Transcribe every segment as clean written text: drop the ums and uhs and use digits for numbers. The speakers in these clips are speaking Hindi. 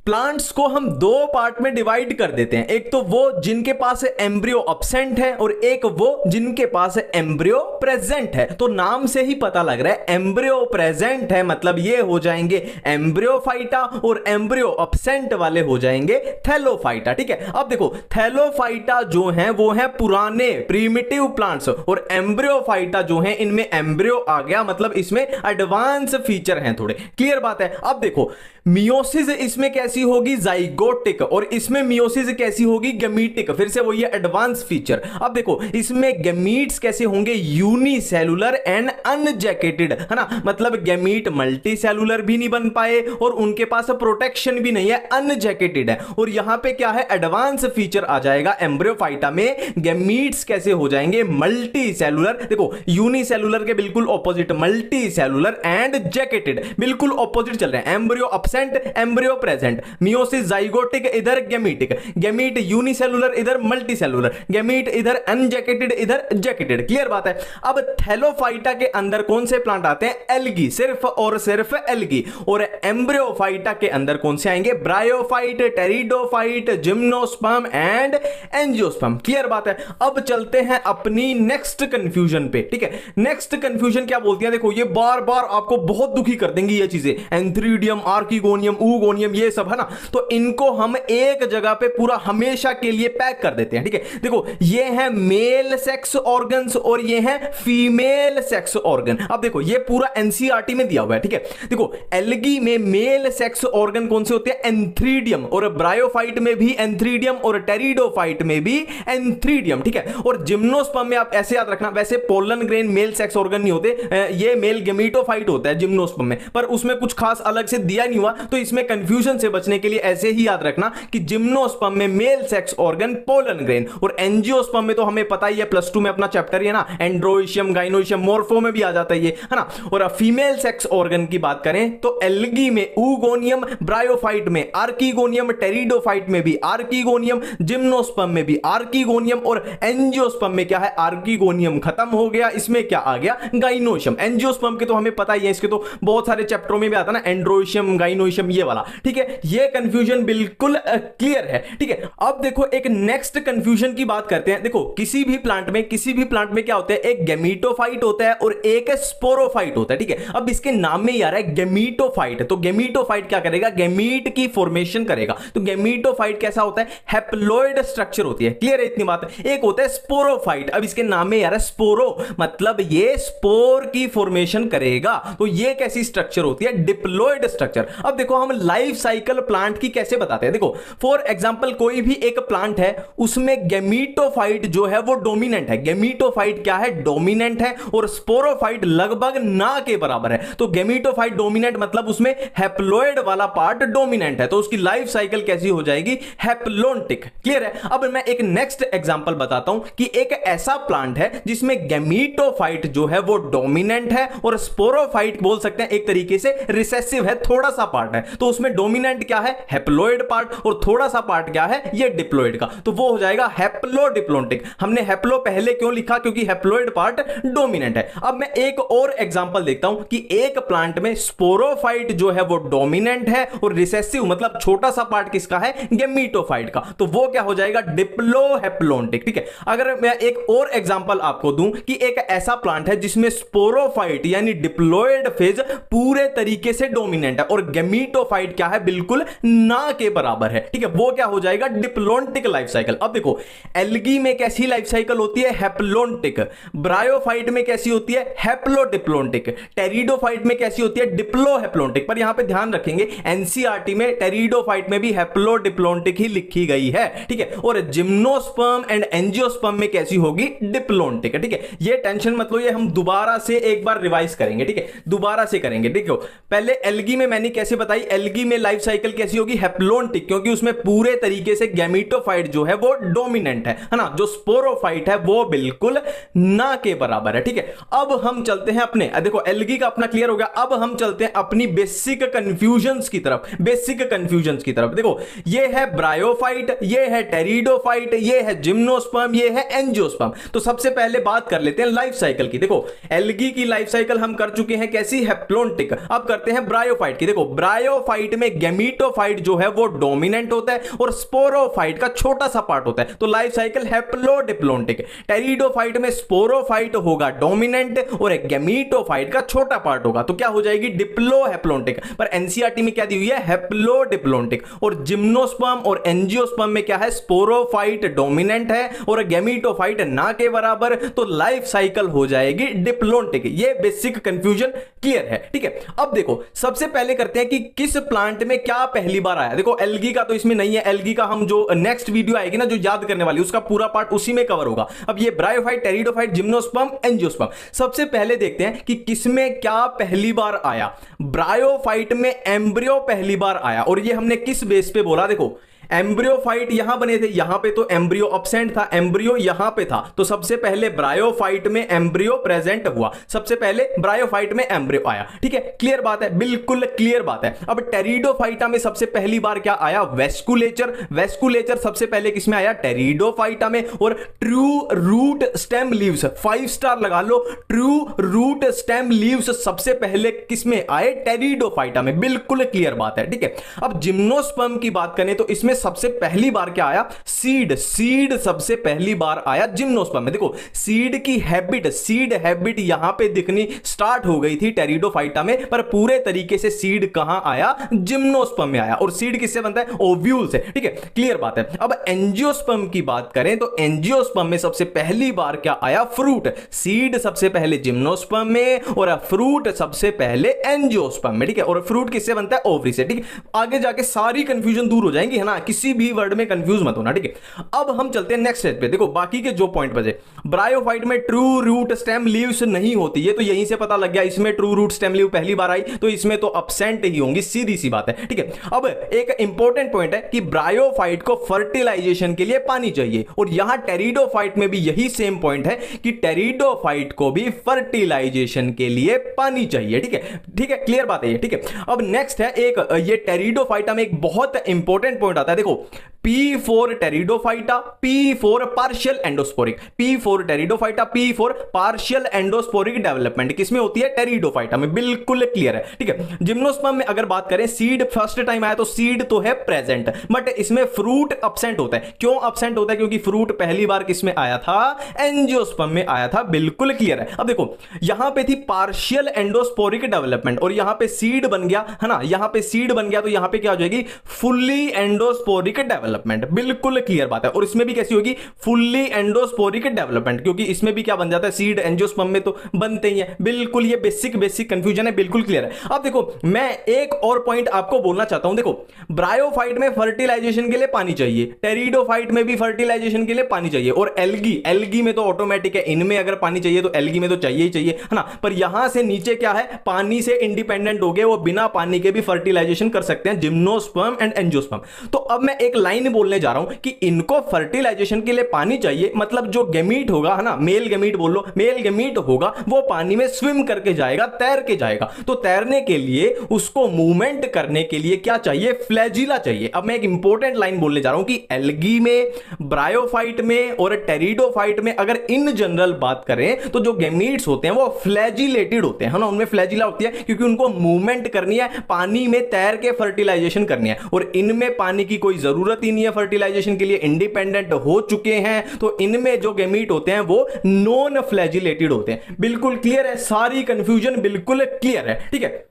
प्लांट्स को हम दो पार्ट में डिवाइड कर देते हैं, एक तो वो जिनके पास एम्ब्रियो अब्सेंट है और एक वो जिनके पास एम्ब्रियो प्रेजेंट है। तो नाम से ही पता लग रहा है एम्ब्रियो प्रेजेंट है मतलब ये हो जाएंगे एम्ब्रियोफाइटा और एम्ब्रियो अब्सेंट वाले हो जाएंगे थैलोफाइटा। ठीक है, अब देखो थैलोफाइटा जो है वो है पुराने प्रीमिटिव प्लांट्स और एम्ब्रियोफाइटा जो है इनमें एम्ब्रियो आ गया मतलब इसमें एडवांस फीचर हैं थोड़े। क्लियर बात है। अब देखो मियोसिस इसमें कैसी होगी, जाइगोटिक, और इसमें मियोसिस कैसी होगी, गमीटिक। फिर से वही एडवांस फीचर। अब देखो इसमें गमीट्स कैसे होंगे, यूनिसेलुलर एंड अनजैकेटेड, है ना, मतलब गमीट मल्टी सेलुलर भी नहीं बन पाए और उनके पास प्रोटेक्शन भी नहीं है, अनजैकेटेड है। और यहां पे क्या है, एडवांस फीचर आ जाएगा एम्ब्रियोफाइटा में, गमीट्स कैसे हो जाएंगे, मल्टी सेलुलर। देखो यूनिसेलुलर के बिल्कुल opposite, multi cellular and jacketed, बिल्कुल ऑपोजिट चल रहे हैं। Embryo embryo present, meiosis zygotic, इधर गमीटिक, गमीट यूनिसेलुलर, इधर मल्टी सेलुलर, गमीट इधर अनजैकेटेड, इधर जैकेटेड। क्लियर बात है। अब थैलोफाइटा के अंदर कौन से प्लांट आते हैं, एल्गी, सिर्फ और सिर्फ एल्गी। और एम्ब्रियोफाइटा के अंदर कौन से आएंगे, bryophyte, pteridophyte, gymnosperm and angiosperm. Clear बात है। अब चलते हैं अपनी नेक्स्ट कंफ्यूजन पे। ठीक है, नेक्स्ट कंफ्यूजन क्या बोलती है, देखो ये बार बार आपको बहुत दुखी कर देंगी ये चीजें, एंथ्रीडियम, आर्किगोनियम, ऊगोनियम, ये सब है ना, तो इनको हम एक जगह पे पूरा हमेशा के लिए पैक कर देते हैं। ठीक है, देखो ये है मेल सेक्स ऑर्गन्स और ये है फीमेल सेक्स ऑर्गन। अब देखो ये पूरा एनसीईआरटी में दिया हुआ है। ठीक है, देखो एल्गी में मेल सेक्स ऑर्गन कौन से होते हैं, एंथ्रीडियम, और ब्रायोफाइट में भी एंथ्रीडियम और टेरिडोफाइट में भी एंथ्रीडियम। ठीक है, और जिम्नोस्पर्म में आप ऐसे याद रखना, वैसे pollen grain male sex organ नहीं होते, ये मेल गेमीटोफाइट होता है जिम्नोस्पर्म में, पर उसमें कुछ खास अलग से दिया नहीं हुआ, तो इसमें कंफ्यूजन से बचने के लिए ऐसे ही याद रखना कि जिम्नोस्पर्म में male sex organ pollen grain, और एंजियोस्पर्म में तो हमें पता ही है, प्लस 2 में अपना चैप्टर है ना, एंड्रोइशियम, गाइनोइशियम, मोर्फो में भी आ जाता है ये, है ना। और फीमेल सेक्स ऑर्गन की बात करें तो एल्गी में ऊगोनियम, ब्रायोफाइट में आर्किगोनियम, टेरिडोफाइट में भी आर्किगोनियम, जिम्नोस्पर्म में भी आर्किगोनियम, और एंजियोस्पर्म में क्या है, आर्किगोनियम खत्म हो गया, इसमें क्या आ गया, गाइनोइशियम। एंजियोस्पर्म के तो हमें पता ही है, इसके तो बहुत सारे चैप्टरों में भी आता है ना, एंड्रोइशियम, गाइनोइशियम, ये वाला। ठीक है, ये कंफ्यूजन बिल्कुल क्लियर है। ठीक है, अब देखो एक नेक्स्ट कंफ्यूजन की बात करते हैं। देखो किसी भी प्लांट में क्या होता है, एक गैमीटोफाइट होता है और एक स्पोरोफाइट होता है। ठीक है, अब इसके नाम में ही आ रहा है गैमीटोफाइट, तो गैमीटोफाइट क्या करेगा, गैमीट की फॉर्मेशन करेगा। तो गैमीटोफाइट कैसा होता है, हैप्लॉइड स्ट्रक्चर होती है। क्लियर है इतनी बात। एक होता है स्पोरोफाइट, अब इसके नाम में यार है स्पोरो, मतलब ये स्पोर की फॉर्मेशन करेगा। तो ये कैसी स्ट्रक्चर होती है, डिप्लॉइड स्ट्रक्चर। अब देखो हम लाइफ साइकिल प्लांट की कैसे बताते हैं, देखो फॉर एग्जांपल कोई भी एक प्लांट है, उसमें गैमीटोफाइट जो है वो डोमिनेंट है। गैमीटोफाइट क्या है, डोमिनेंट है, और स्पोरोफाइट लगभग ना के बराबर है। तो गैमीटोफाइट डोमिनेंट मतलब उसमें हैप्लॉइड वाला पार्ट डोमिनेंट है, तो उसकी लाइफ साइकिल कैसी हो जाएगी, हैप्लोन्टिक। क्लियर है। अब मैं एक नेक्स्ट एग्जांपल बताता हूं कि एक ऐसा प्लांट है जिसमें गैमीटोफाइट जो है वो डोमिनेंट है और स्पोरोफाइट बोल सकते हैं एक तरीके से रिसेसिव है, थोड़ा सा पार्ट है। तो उसमें डोमिनेंट क्या है, हैप्लॉइड पार्ट, और थोड़ा सा पार्ट क्या है, ये डिप्लॉइड का। तो वो हो जाएगा हैप्लोडिप्लोन्टिक। हमने हैप्लो पहले क्यों लिखा, क्योंकि हैप्लॉइड पार्ट डोमिनेंट है। अब मैं एक और एग्जांपल देखता हूं कि एक प्लांट में स्पोरोफाइट जो है वो डोमिनेंट है और रिसेसिव मतलब छोटा सा पार्ट किसका है, गैमीटोफाइट का। तो वो क्या हो जाएगा, डिप्लोहैप्लोन्टिक। ठीक है, अगर मैं एक और एग्जांपल आपको दूं कि एक ऐसा प्लांट है जिसमें स्पोरोफाइट यानी डिप्लॉइड फेज पूरे तरीके से डोमिनेंट है और गैमीटोफाइट क्या है, बिल्कुल ना के बराबर है। ठीक है, वो क्या हो जाएगा, डिप्लोन्टिक लाइफ साइकिल। अब देखो एल्गी में कैसी लाइफ साइकिल होती है, हैप्लोन्टिक। ब्रायोफाइट में कैसी होती है, हैप्लोडिप्लोन्टिक। टेरिडोफाइट में कैसी होती है, डिप्लोहैप्लोन्टिक। पर यहां पे ध्यान रखेंगे एनसीईआरटी में टेरिडोफाइट में भी हैप्लोडिप्लोन्टिक ही लिखी गई है। ठीक है, और जिम्नोस्पर्म एंड एंजियोस्पर्म में कैसी होगी, डिप्लोन्टिक। ठीक है, ये टेंशन मत लो, ये हम दोबारा से एक बार रिवाइज करेंगे। ठीक है, दोबारा से करेंगे। देखो पहले एल्गी में मैंने कैसे बताई, एल्गी में लाइफ साइकिल कैसी होगी, हैप्लोन्टिक, क्योंकि उसमें पूरे तरीके से गैमीटोफाइट जो है वो डोमिनेंट है ना। जो स्पोरोफाइट है वो बिल्कुल ना के बराबर है। ठीक है, अब हम चलते हैं अपने, देखो एल्गी का अपना क्लियर हो गया, अब हम चलते हैं अपनी बेसिक कंफ्यूजन्स की तरफ। बेसिक कंफ्यूजन्स की तरफ देखो, ये है ब्रायोफाइट, ये है टेरिडोफाइट, ये है जिम्नोस्पर्म, ये है एंजियोस्पर्म। तो सबसे पहले बात कर लेते हैं लाइफ साइकिल की। देखो एल्गी की लाइफ साइकिल हम कर चुके हैं कैसी, हैप्लोन्टिक। अब करते हैं ब्रायोफाइट की। देखो ब्रायोफाइट में गैमीट गैमीटोफाइट जो है वो डोमिनेंट होता है और स्पोरोफाइट का छोटा सा पार्ट होता है। तो लाइफ साइकिल हैप्लोडिप्लोइडिक, टेरिडोफाइट में स्पोरोफाइट होगा डोमिनेंट और एक गैमीटोफाइट का छोटा पार्ट होगा, तो क्या हो जाएगी डिप्लोहैप्लॉन्टिक। पर एनसीईआरटी में क्या दी हुई है हैप्लोडिप्लोइडिक। और जिम्नोस्पर्म और एंजियोस्पर्म में क्या है स्पोरोफाइट डोमिनेंट है और गैमीटोफाइट ना के बराबर, तो लाइफ साइकिल हो जाएगी डिप्लोइडिक। ये बेसिक कंफ्यूजन क्लियर है, ठीक है। अब देखो सबसे पहले करते हैं कि किस प्लांट में क्या पहली बार आया। देखो एल्गी का तो इसमें नहीं है, एल्गी का हम जो नेक्स्ट वीडियो आएगी ना जो याद करने वाली उसका पूरा पार्ट उसी में कवर होगा। अब ये ब्रायोफाइट, टेरिडोफाइट, जिम्नोस्पर्म, एंजियोस्पर्म, सबसे पहले देखते हैं कि किसमें क्या पहली बार आया। ब्रायोफाइट में एम्ब्रियो पहली बार आया और ये हमने किस बेस पे बोला, देखो एम्ब्रियोफाइट यहां बने थे, यहां पे तो एम्ब्रियो अब्सेंट था, एम्ब्रियो यहां पे था, तो सबसे पहले ब्रायोफाइट में एम्ब्रियो प्रेजेंट हुआ, सबसे पहले ब्रायोफाइट में एम्ब्रियो आया, ठीक है। क्लियर बात है, बिल्कुल क्लियर बात है। अब टेरिडोफाइटा में सबसे पहली बार क्या आया वेस्कुलेचर, वेस्कुलेचर सबसे पहले किसमें आया टेरिडोफाइटा में। और true root stem leaves 5 star लगा लो, ट्रू रूट स्टेम लीव्स सबसे पहले किसमें आए टेरिडोफाइटा में, बिल्कुल क्लियर बात है, ठीक है। अब जिम्नोस्पर्म की बात करें तो इसमें सबसे पहली बार क्या आया सीड, सीड सबसे पहली बार आया जिम्नोस्पर्म में। देखो सीड की हैबिट, सीड हैबिट यहां पे दिखनी स्टार्ट हो गई थी टेरिडोफाइटा में, पर पूरे तरीके से सीड कहां आया जिम्नोस्पर्म में आया। और सीड किससे बनता है ओव्यूल से, ठीक है, क्लियर बात है। अब एंजियोस्पर्म की बात करें तो एंजियोस्पर्म में सबसे पहली बार क्या आया फ्रूट, सीड सबसे पहले जिम्नोस्पर्म में और फ्रूट सबसे पहले एंजियोस्पर्म में, ठीक है। और फ्रूट किससे बनता है ओवरी से, ठीक है। आगे जाके सारी कंफ्यूजन दूर हो जाएंगी, है ना, किसी भी वर्ड में कंफ्यूज मत होना, ठीक है। अब हम चलते हैं नेक्स्ट स्टेज पे। देखो बाकी के जो पॉइंट बचे, ब्रायोफाइट में ट्रू रूट स्टेम लीव्स नहीं होती, ये तो यहीं से पता लग गया, इसमें ट्रू रूट स्टेम लीव पहली बार आई तो इसमें तो अब्सेंट ही होंगी, सीधी सी बात है, ठीक है। अब एक इंपॉर्टेंट पॉइंट है कि ब्रायोफाइट को फर्टिलाइजेशन के लिए पानी चाहिए और यहां टेरिडोफाइट में भी यही सेम पॉइंट है कि टेरिडोफाइट को भी फर्टिलाइजेशन के लिए पानी चाहिए, ठीक है, ठीक है, क्लियर बात है ये, ठीक है। अब नेक्स्ट है एक ये टेरिडोफाइटा में एक बहुत इंपॉर्टेंट पॉइंट आता है, देखो P for pteridophyta, P for partial endosporic, P for pteridophyta, P for partial endosporic development किसमें होती है टेरिडोफाइटा में, बिल्कुल क्लियर है, ठीक है। जिम्नोस्पर्म में अगर बात करें सीड फर्स्ट टाइम आया तो सीड तो है प्रेजेंट, बट इसमें फ्रूट अब्सेंट होता है। क्यों अब्सेंट होता है, क्योंकि फ्रूट पहली बार किसमें आया था एंजियोस्पर्म में आया था, बिल्कुल क्लियर है। अब देखो यहां पे थी पार्शियल एंडोस्पोरिक डेवलपमेंट और यहां पे सीड बन गया, है ना, यहां पे सीड बन गया तो यहां पे क्या हो जाएगी फुल्ली एंडोस्पोरिक डेवलपमेंट, बिल्कुल क्लियर बात है। और इसमें भी कैसी होगी फुल्ली एंडोस्पोरिक डेवलपमेंट, क्योंकि इसमें भी क्या बन जाता है सीड, एंजियोस्पर्म में तो बनते ही है, बिल्कुल ये बेसिक कंफ्यूजन है, बिल्कुल क्लियर है। अब देखो मैं एक और पॉइंट आपको बोलना चाहता हूं, देखो ब्रायोफाइट में फर्टिलाइजेशन के लिए पानी चाहिए, टेरिडोफाइट में भी फर्टिलाइजेशन के लिए पानी चाहिए और एल्गी में तो ऑटोमेटिक है, इनमें अगर पानी चाहिए तो एल्गी में तो चाहिए ही चाहिए, है ना। पर यहां से नीचे क्या है पानी से इंडिपेंडेंट हो गए, वो बिना पानी के भी फर्टिलाइजेशन कर सकते हैं, जिम्नोस्पर्म एंड एंजियोस्पर्म। तो अब मैं एक लाइन बोलने जा रहा हूं कि इनको फर्टिलाइजेशन के लिए पानी चाहिए, मतलब जो गैमीट होगा, है ना, मेल गैमीट बोल लो, मेल गैमीट होगा वो पानी में स्विम करके जाएगा, तैर के जाएगा। तो तैरने के लिए उसको मूवमेंट करने के लिए क्या चाहिए फ्लैजिला चाहिए। अब मैं एक इंपॉर्टेंट लाइन बोलने जा रहा हूं कि एल्गी में, ब्रायोफाइट में और टेरिडोफाइट में अगर इन जनरल बात करें तो जो गैमीट्स होते हैं वो फ्लैजिलेटेड होते हैं, ना, उनमें फ्लैजिला होती है क्योंकि उनको मूवमेंट करनी है, पानी में तैर के फर्टिलाइजेशन करनी है। और इनमें पानी की कोई जरूरत ही नहीं है फर्टिलाइजेशन के लिए, इंडिपेंडेंट हो चुके हैं, तो इनमें जो गैमीट होते हैं वो नॉन फ्लैजिलेटेड होते हैं। बिल्कुल क्लियर है, सारी कंफ्यूजन बिल्कुल क्लियर है, ठीक है।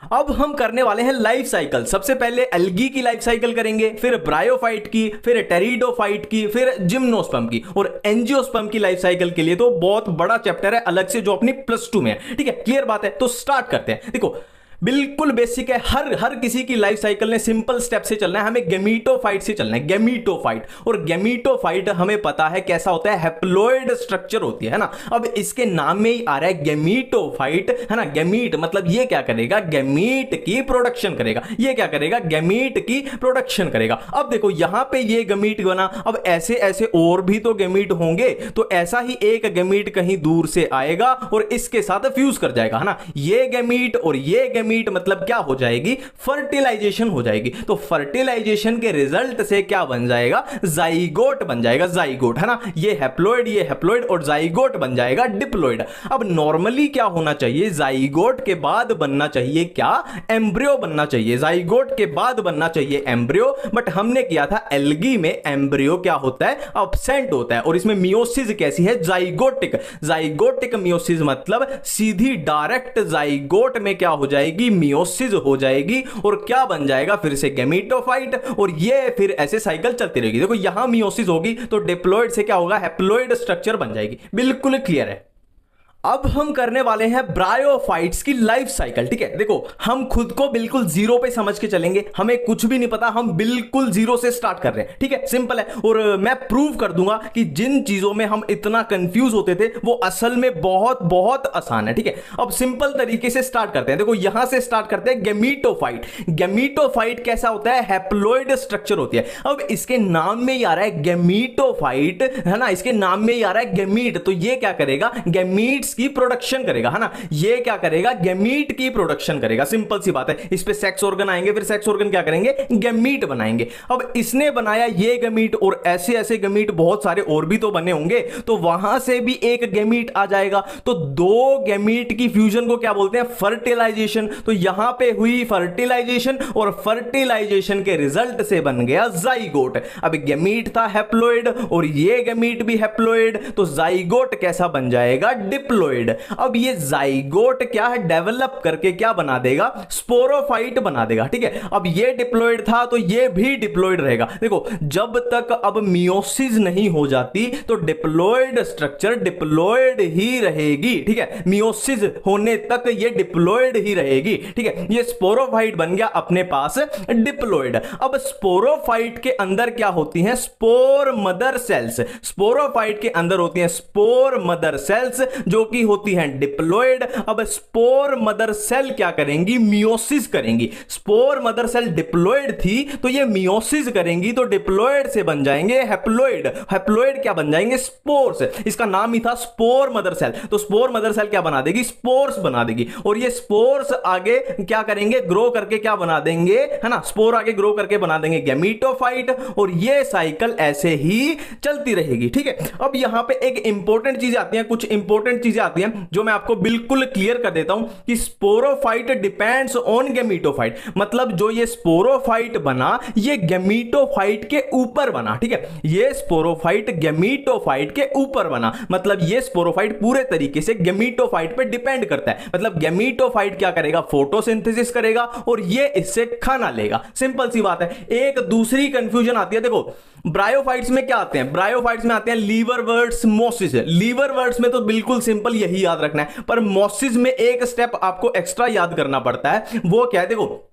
अब हम करने वाले हैं लाइफ साइकिल। सबसे पहले एल्गी की लाइफ साइकिल करेंगे, फिर ब्रायोफाइट की, फिर टेरिडोफाइट की, फिर जिम्नोस्पर्म की और एंजियोस्पर्म की लाइफ साइकिल के लिए तो बहुत बड़ा चैप्टर है अलग से जो अपनी +2 में है, ठीक है, क्लियर बात है। तो स्टार्ट करते हैं। देखो बिल्कुल बेसिक है, हर किसी की लाइफ साइकिल ने सिंपल स्टेप से चलना है, हमें गैमीटोफाइट से चलना है, गैमीटोफाइट। और गैमीटोफाइट हमें पता है कैसा होता है, हैप्लॉइड स्ट्रक्चर होती है ना। अब इसके नाम में ही आ रहा है गैमीटोफाइट, है ना। गैमीट मतलब ये क्या करेगा, गैमीट की प्रोडक्शन करेगा, ये क्या करेगा गैमीट की प्रोडक्शन करेगा। अब देखो यहां पे ये गैमीट बना, अब ऐसे ऐसे और भी तो गैमीट होंगे, तो ऐसा ही एक गैमीट कहीं दूर से आएगा और इसके साथ फ्यूज कर जाएगा, है ना। ये गैमीट और ये गैमीट मतलब क्या हो जाएगी, फर्टिलाइजेशन हो जाएगी। तो फर्टिलाइजेशन के रिजल्ट से क्या बन जाएगा, जाइगोट बन जाएगा, जाइगोट है ना, ये हैप्लॉइड और जाइगोट बन जाएगा डिप्लॉइड। अब नॉर्मली क्या होना चाहिए, जाइगोट के बाद बनना चाहिए क्या, एम्ब्रियो बनना चाहिए, जाइगोट के बाद बनना चाहिए एम्ब्रियो, बट हमने किया था एल्गी में एम्ब्रियो क्या होता है, अब्सेंट होता है, और इसमें मियोसिस कैसी है, जाइगोटिक, जाइगोटिक मियोसिस मतलब सीधी डायरेक्ट जाइगोट में क्या हो जाएगी, मियोसिस हो जाएगी, और क्या बन जाएगा फिर से गैमीटोफाइट, और ये फिर ऐसे साइकिल चलती रहेगी। देखो यहां मियोसिस होगी तो डिप्लॉइड से क्या होगा, हैप्लॉइड स्ट्रक्चर बन जाएगी। बिल्कुल क्लियर है। अब हम करने वाले हैं ब्रायोफाइट्स की लाइफ साइकिल। ठीक है, देखो हम खुद को बिल्कुल जीरो पे समझ के चलेंगे, हमें कुछ भी नहीं पता, हम बिल्कुल जीरो से स्टार्ट कर रहे हैं। ठीक है, सिंपल है, और मैं प्रूव कर दूंगा कि जिन चीजों में हम इतना कंफ्यूज होते थे वो असल में बहुत बहुत आसान है। ठीक है, अब सिंपल तरीके से स्टार्ट करते हैं। देखो यहां से स्टार्ट करते हैं, गैमीटोफाइट। गैमीटोफाइट कैसा होता है, हैप्लॉइड स्ट्रक्चर होती है। अब इसके नाम में ही आ रहा है गैमीटोफाइट, है ना, इसके नाम में ही आ रहा है गैमीट, तो ये क्या करेगा, गैमीट्स की प्रोडक्शन करेगा, है ना, ये क्या करेगा, गैमीट की प्रोडक्शन करेगा। सिंपल सी बात है, इस पे सेक्स ऑर्गन आएंगे, फिर सेक्स ऑर्गन क्या करेंगे, गैमीट बनाएंगे। अब इसने बनाया ये गैमीट, और ऐसे ऐसे गैमीट बहुत सारे और भी तो बने होंगे, तो वहां से भी एक गैमीट आ जाएगा। तो दो गैमीट की फ्यूजन को क्या बोलते हैं, फर्टिलाइजेशन। तो यहां पे हुई फर्टिलाइजेशन, और फर्टिलाइजेशन के रिजल्ट से बन गया जाइगोट। अब गैमीट था हैप्लॉइड, और ये गैमीट भी हैप्लॉइड, तो जाइगोट कैसा बन जाएगा, डिप्लॉइड। अब ये जाइगोट क्या है, डेवलप करके क्या बना देगा, स्पोरोफाइट बना देगा। ठीक है, अब ये डिप्लॉइड था तो ये भी डिप्लॉइड रहेगा। देखो जब तक अब मियोसिस नहीं हो जाती तो डिप्लॉइड स्ट्रक्चर डिप्लॉइड ही रहेगी। ठीक है, मियोसिस होने तक ये डिप्लॉइड ही रहेगी। ठीक है, ये स्पोरोफाइट बन गया अपने पास डिप्लॉइड। अब स्पोरोफाइट के अंदर क्या होती हैं, स्पोर मदर सेल्स। स्पोरोफाइट के अंदर होती हैं स्पोर मदर सेल्स, जो कि होती हैं डिप्लॉइड। अब स्पोर मदर सेल क्या करेंगी, मियोसिस करेंगी। स्पोर मदर सेल डिप्लॉइड थी तो ये मियोसिस करेंगी, तो डिप्लॉइड से बन जाएंगे हैप्लॉइड। हैप्लॉइड क्या बन जाएंगे, स्पोर्स। इसका नाम ही था स्पोर मदर सेल। तो स्पोर मदर सेल क्या बना देगी, स्पोर्स बना देगी, और ये स्पोर्स आगे क्या करेंगे, ग्रो करके क्या बना देंगे, है ना, स्पोर आगे ग्रो करके बना देंगे गैमीटोफाइट, और ये साइकिल ऐसे ही चलती रहेगी। ठीक है, अब यहां पे एक इंपॉर्टेंट चीज आती है, कुछ इंपॉर्टेंट चीजें आती हैं जो मैं आपको बिल्कुल क्लियर कर देता हूं कि स्पोरोफाइट डिपेंड्स ऑन गैमीटोफाइट। मतलब जो ये स्पोरोफाइट बना ये गैमीटोफाइट के ऊपर बना। ठीक है, ये स्पोरोफाइट गैमीटोफाइट के ऊपर बना, मतलब ये स्पोरोफाइट पूरे तरीके से गैमीटोफाइट पे डिपेंड करता है। मतलब गैमीटोफाइट क्या करेगा, फोटोसिंथेसिस करेगा, और ये इससे खाना लेगा। सिंपल सी बात है। एक दूसरी कंफ्यूजन आती है, देखो ब्रायोफाइट्स में क्या आते हैं, ब्रायोफाइट्स में आते हैं लीवरवर्ट्स, मोसिस। लीवरवर्ट्स में तो बिल्कुल सिंपल यही याद रखना है, पर मोसिस में एक स्टेप आपको एक्स्ट्रा याद करना पड़ता है। वो क्या है, देखो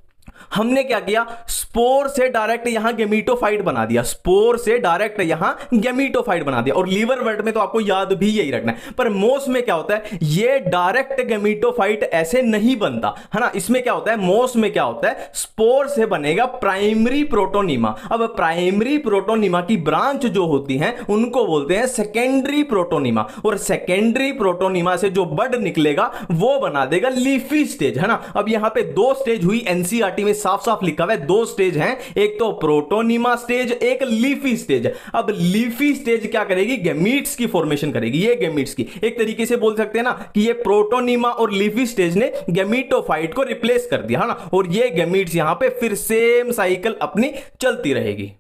हमने क्या किया, स्पोर से डायरेक्ट यहां गैमीटोफाइट बना दिया, स्पोर से डायरेक्ट यहां गैमीटोफाइट बना दिया, और लीवरवर्ट में तो आपको याद भी यही रखना है। पर मोस में क्या होता है, ये डायरेक्ट गैमीटोफाइट ऐसे नहीं बनता, है ना। इसमें क्या होता है, मोस में क्या होता है, स्पोर से बनेगा प्राइमरी प्रोटोनिमा। अब प्राइमरी प्रोटोनिमा की ब्रांच जो होती हैं उनको बोलते हैं सेकेंडरी प्रोटोनिमा, और सेकेंडरी प्रोटोनिमा से जो बड निकलेगा वो बना देगा लीफी स्टेज, है ना। अब यहां पे दो स्टेज हुई, एनसीईआरटी में साफ साफ लिखा हुआ है, दो स्टेज हैं, एक तो प्रोटोनिमा स्टेज, एक लीफी स्टेज। अब लीफी स्टेज क्या करेगी, गैमीट्स की फॉर्मेशन करेगी। ये गैमीट्स की एक तरीके से बोल सकते हैं ना कि ये प्रोटोनिमा और लीफी स्टेज ने गैमीटोफाइट को रिप्लेस कर दिया, है ना, और ये गैमीट्स यहां पे फिर सेम साइकिल अपनी चलती रहेगी।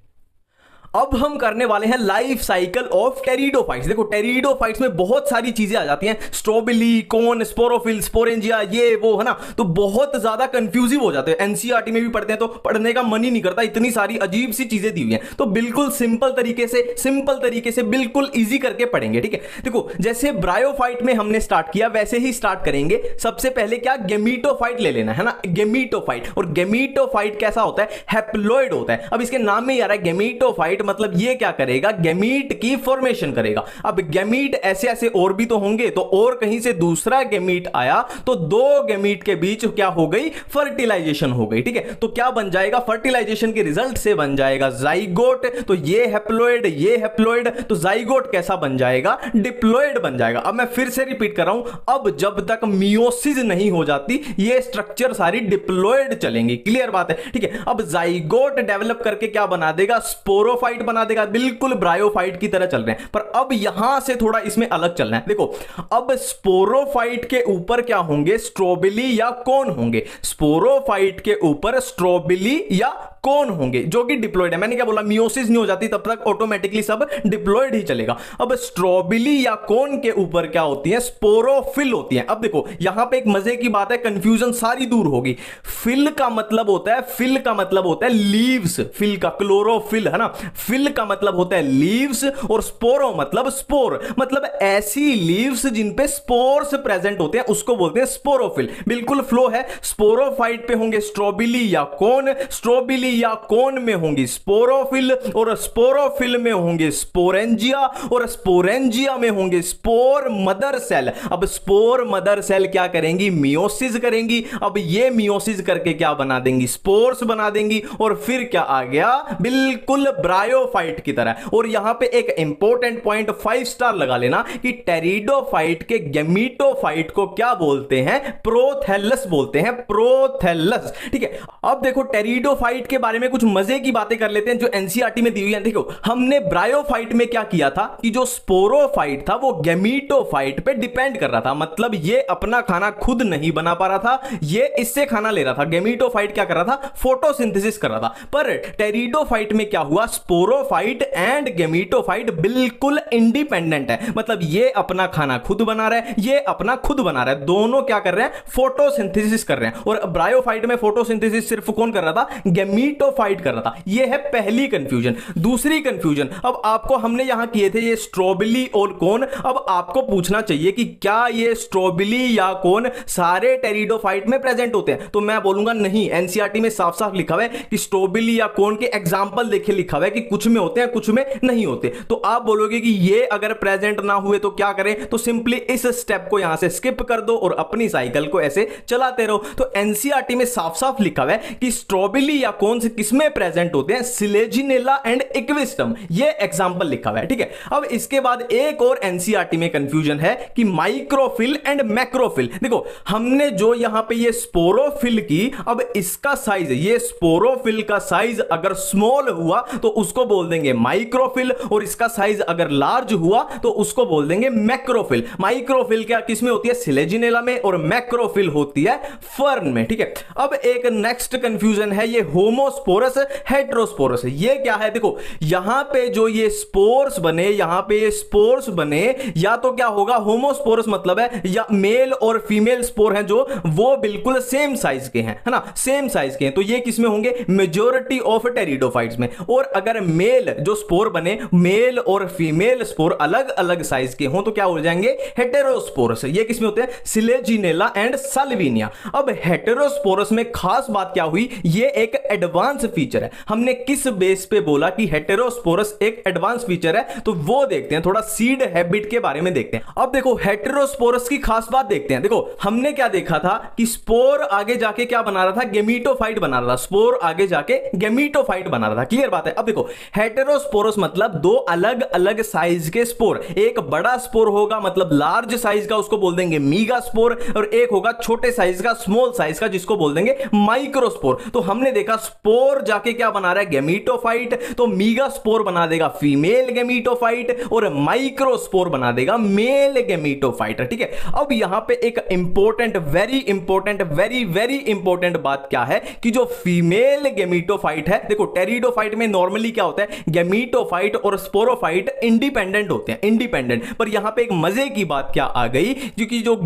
अब हम करने वाले हैं लाइफ साइकिल ऑफ टेरिडोफाइट्स। देखो टेरिडोफाइट्स में बहुत सारी चीजें आ जाती हैं, स्ट्रोबिली, कोन, स्पोरोफिल, स्पोरेंजिया, ये वो, है ना, तो बहुत ज्यादा कंफ्यूजिव हो जाते हैं। एनसीईआरटी में भी पढ़ते हैं तो पढ़ने का मन ही नहीं करता, इतनी सारी अजीब सी चीजें दी हुई हैं। तो बिल्कुल सिंपल तरीके से बिल्कुल इजी करके पढ़ेंगे। ठीक है, देखो जैसे ब्रायोफाइट में हमने स्टार्ट किया वैसे ही स्टार्ट करेंगे। सबसे पहले क्या, गैमीटोफाइट ले लेना है ना, गैमीटोफाइट। और गैमीटोफाइट कैसा होता है, हैप्लॉइड होता है। अब इसके नाम में ही आ रहा है गैमीटोफाइट, मतलब ये क्या करेगा, गैमीट की फॉर्मेशन करेगा। अब गैमीट ऐसे ऐसे और भी तो होंगे, तो और कहीं से दूसरा गैमीट आया तो दो गैमीट के बीच क्या हो गई, फर्टिलाइजेशन हो गई। ठीक है, तो क्या बन जाएगा, फर्टिलाइजेशन के रिजल्ट से बन जाएगा जाइगोट। तो ये हैप्लॉइड, ये हैप्लॉइड, तो जाइगोट कैसा बन जाएगा, डिप्लॉइड बन जाएगा। अब मैं फिर से रिपीट कर रहा हूं, अब जब तक मियोसिस नहीं हो जाती ये स्ट्रक्चर सारी डिप्लॉइड चलेंगी। क्लियर बात है। ठीक है, अब जाइगोट डेवलप करके क्या बना देगा, स्पोरोफाइट बना देगा। बिल्कुल ब्रायोफाइट की तरह चल रहे हैं, पर अब यहां से थोड़ा इसमें अलग चलना है। देखो, अब स्पोरोफाइट के ऊपर क्या होंगे, स्ट्रोबिली या कोन होंगे। स्पोरोफाइट के ऊपर स्ट्रोबिली या कोन होंगे जो कि डिप्लॉइड है। मैंने क्या बोला, मियोसिस नहीं हो जाती तब तक ऑटोमेटिकली सब डिप्लॉइड ही चलेगा। अब स्ट्रोबिली या कोन के ऊपर क्या होती है, स्पोरोफिल होती है। अब देखो यहां पे एक मजे की बात है, कंफ्यूजन सारी दूर होगी। फिल का मतलब होता है, फिल का मतलब होता है लीव्स, फिल का क्लोरोफिल है ना, फिल का मतलब होता है लीव्स, और स्पोरो मतलब स्पोर, मतलब ऐसी लीव्स जिन पे स्पोर्स प्रेजेंट होते हैं उसको बोलते हैं स्पोरोफिल। बिल्कुल फ्लो है। स्पोरोफाइट पे होंगे स्ट्रोबिली या कोन, स्ट्रोबिली या कोन में होंगी स्पोरोफिल, और स्पोरोफिल में होंगे स्पोरेंजिया, और स्पोरेंजिया में होंगे स्पोर मदर सेल। अब स्पोर मदर सेल क्या करेंगी, मियोसिस करेंगी। अब ये मियोसिस करके क्या बना देंगी, स्पोर्स बना देंगी, और फिर क्या आ गया, बिल्कुल ब्रायोफाइट की तरह। और यहां पे एक इंपॉर्टेंट पॉइंट 5 स्टार लगा लेना कि टेरिडोफाइट के गैमीटोफाइट को क्या बोलते हैं, प्रोथैलस बोलते हैं, प्रोथैलस। ठीक है, अब देखो टेरिडोफाइट के बारे में कुछ मजे की बातें कर लेते हैं जो एनसीईआरटी में दी हुई है। देखो, हमने ब्रायोफाइट में क्या किया था कि जो स्पोरोफाइट था वो गैमीटोफाइट पे डिपेंड कर रहा था, मतलब ये अपना खाना खुद नहीं बना पा रहा था, ये इससे खाना ले रहा था। गैमीटोफाइट क्या कर रहा था, फोटोसिंथेसिस कर रहा था। पर टेरिडोफाइट में क्या हुआ, स्पोरोफाइट एंड गैमीटोफाइट बिल्कुल इंडिपेंडेंट है, मतलब ये अपना खाना खुद बना रहा है, ये अपना खुद बना रहा है, दोनों क्या कर रहे हैं, फोटोसिंथेसिस कर रहे हैं। और ब्रायोफाइट में फोटोसिंथेसिस सिर्फ कौन कर रहा था, गैमीटोफाइट कर रहा था। यह है पहली कंफ्यूजन। दूसरी कंफ्यूजन, अब आपको हमने यहां किए थे ये स्ट्रोबिली और कोन, अब आपको पूछना चाहिए कि क्या ये स्ट्रोबिली या कोन सारे टेरिडोफाइट में प्रेजेंट होते हैं, तो मैं बोलूंगा नहीं। एनसीईआरटी में साफ साफ लिखा हुआ है कि स्ट्रोबिली या कोन के एग्जांपल देखिए, लिखा हुआ है कि कुछ में होते हैं कुछ में नहीं होते। तो आप बोलोगे कि ये अगर प्रेजेंट ना हुए तो क्या करें, तो सिंपली इस स्टेप को यहां से स्किप कर दो और अपनी साइकिल को ऐसे चलाते रहो। तो एनसीईआरटी में साफ साफ लिखा हुआ है कि स्ट्रोबिली या कोन से किसमें प्रेजेंट होते हैं, सिलेजिनेला एंड इक्विस्टम, ये एग्जांपल लिखा हुआ है। ठीक है, अब इसके बाद एक और एनसीईआरटी में कंफ्यूजन है कि माइक्रोफिल एंड मैक्रोफिल। देखो, हमने जो यहां पे ये स्पोरोफिल की, अब इसका साइज, ये स्पोरोफिल का साइज अगर स्मॉल हुआ तो उसको बोल देंगे माइक्रोफिल, और इसका साइज अगर लार्ज हुआ तो उसको बोल देंगे मैक्रोफिल। माइक्रोफिल क्या किसमें होती है, सिलेजिनेला में, और मैक्रोफिल होती है फर्न में। ठीक है, अब एक नेक्स्ट कंफ्यूजन है ये होमोस्पोरस हेटेरोस्पोरस। ये क्या है, देखो यहां पे जो ये स्पोर्स बने, यहां पे ये स्पोर्स बने, या तो क्या होगा, होमोस्पोरस मतलब है या मेल और फीमेल स्पोर हैं जो वो बिल्कुल सेम साइज के हैं, है ना, सेम साइज के हैं, तो ये किसमें होंगे, मेजॉरिटी ऑफ टेरिडोफाइट्स में। और अगर मेल जो स्पोर बने, मेल और फीमेल स्पोर अलग अलग साइज के हों तो क्या हो जाएंगे, हेटेरोस्पोरस। ये किसमें होते हैं, सिलेजिनेला एंड साल्विनिया। अब हेटेरोस्पोरस में खास बात क्या हुई, ये एक एडवांस फीचर है। हमने किस बेस पे बोला कि हेटेरोस्पोरस एक एडवांस फीचर है, तो वो देखते हैं, थोड़ा सीड हैबिट के बारे में देखते हैं। अब देखो हेटेरोस्पोरस की खास बात देखते हैं। देखो हमने क्या देखा था कि स्पोर आगे जाके क्या बना रहा था, गैमीटोफाइट बना रहा था, स्पोर आगे जाके गैमीटोफाइट बना रहा था। क्लियर बात है। अब देखो हेटेरोस्पोरस मतलब दो अलग अलग साइज के स्पोर, एक बड़ा स्पोर होगा मतलब लार्ज साइज का, उसको बोल देंगे मीगा स्पोर, और एक होगा छोटे साइज का, स्मॉल साइज का, जिसको बोल देंगे माइक्रोस्पोर। तो हमने देखा स्पोर जाके क्या बना रहा है, गैमीटोफाइट, तो मीगा स्पोर बना देगा फीमेल गैमीटोफाइट, और माइक्रोस्पोर बना देगा मेल गैमीटोफाइट। ठीक है, अब यहां पे एक important, very important, very very important बात क्या है कि जो फीमेल गैमीटोफाइट है, देखो टेरिडोफाइट में नॉर्मली क्या होता है, गैमीटोफाइट और स्पोरोफाइट इंडिपेंडेंट होते हैं, इंडिपेंडेंट। पर यहां पे एक मजे की बात क्या आ गई, क्योंकि जो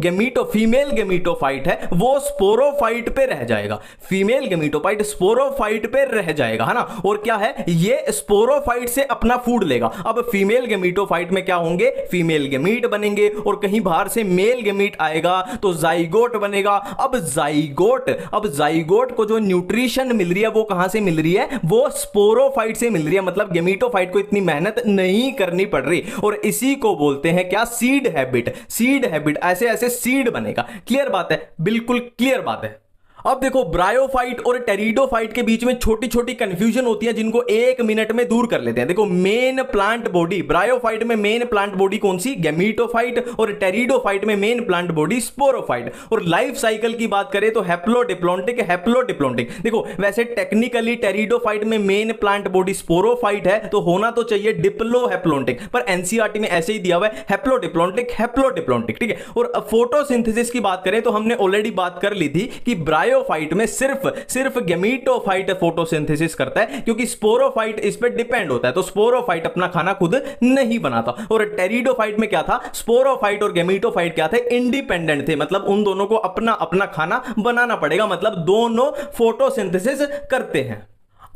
फीमेल गैमीटोफाइट है वो स्पोरोफाइट पे रह जाएगा, फीमेल गैमीटोफाइट स्पोरोफाइट स्पोरोफाइट पे रह जाएगा, है ना। और क्या है, ये स्पोरोफाइट से अपना फूड लेगा। अब फीमेल गेमीटोफाइट में क्या होंगे, फीमेल गेमीट बनेंगे, और कहीं बाहर से मेल गेमीट आएगा तो जाइगोट बनेगा। अब जाइगोट को जो न्यूट्रिशन मिल रही है वो कहां से मिल रही है, वो स्पोरोफाइट से मिल रही है। मतलब गेमीटोफाइट को इतनी मेहनत नहीं करनी पड़ रही, और इसी को बोलते हैं क्या, सीड हैबिट। सीड हैबिट, ऐसे ऐसे सीड बनेगा। क्लियर बात है, बिल्कुल क्लियर बात है। अब देखो, ब्रायोफाइट और टेरिडोफाइट के बीच में छोटी छोटी कंफ्यूजन होती है, जिनको 1 मिनट में दूर कर लेते हैं। देखो, मेन प्लांट बॉडी ब्रायोफाइट में मेन प्लांट बॉडी कौन सी, गेमीटोफाइट, और टेरिडोफाइट में मेन प्लांट बॉडी स्पोरोफाइट। और लाइफ साइकिल की बात करें तो हैप्लोडिप्लॉन्टिक हैप्लोडिप्लॉन्टिक। देखो, वैसे टेक्निकली टेरिडोफाइट में मेन प्लांट बॉडी स्पोरोफाइट है, तो होना तो चाहिए डिप्लोहैप्लोन्टिक, पर एनसीईआरटी में ऐसे ही दिया हुआ है हैप्लोडिप्लॉन्टिक हैप्लोडिप्लॉन्टिक, ठीक है। और फोटोसिंथेसिस की बात करें तो हमने ऑलरेडी बात कर ली थी कि ब्रायोफाइट में सिर्फ गेमीटोफाइट फोटोसिंथेसिस करता है, क्योंकि स्पोरोफाइट इस पे डिपेंड होता है, तो स्पोरोफाइट अपना खाना खुद नहीं बनाता। और टेरिडोफाइट में क्या था, स्पोरोफाइट और गेमीटोफाइट क्या थे, इंडिपेंडेंट थे। मतलब उन दोनों को अपना अपना खाना बनाना पड़ेगा, मतलब दोनों फोटोसिंथेसिस करते हैं।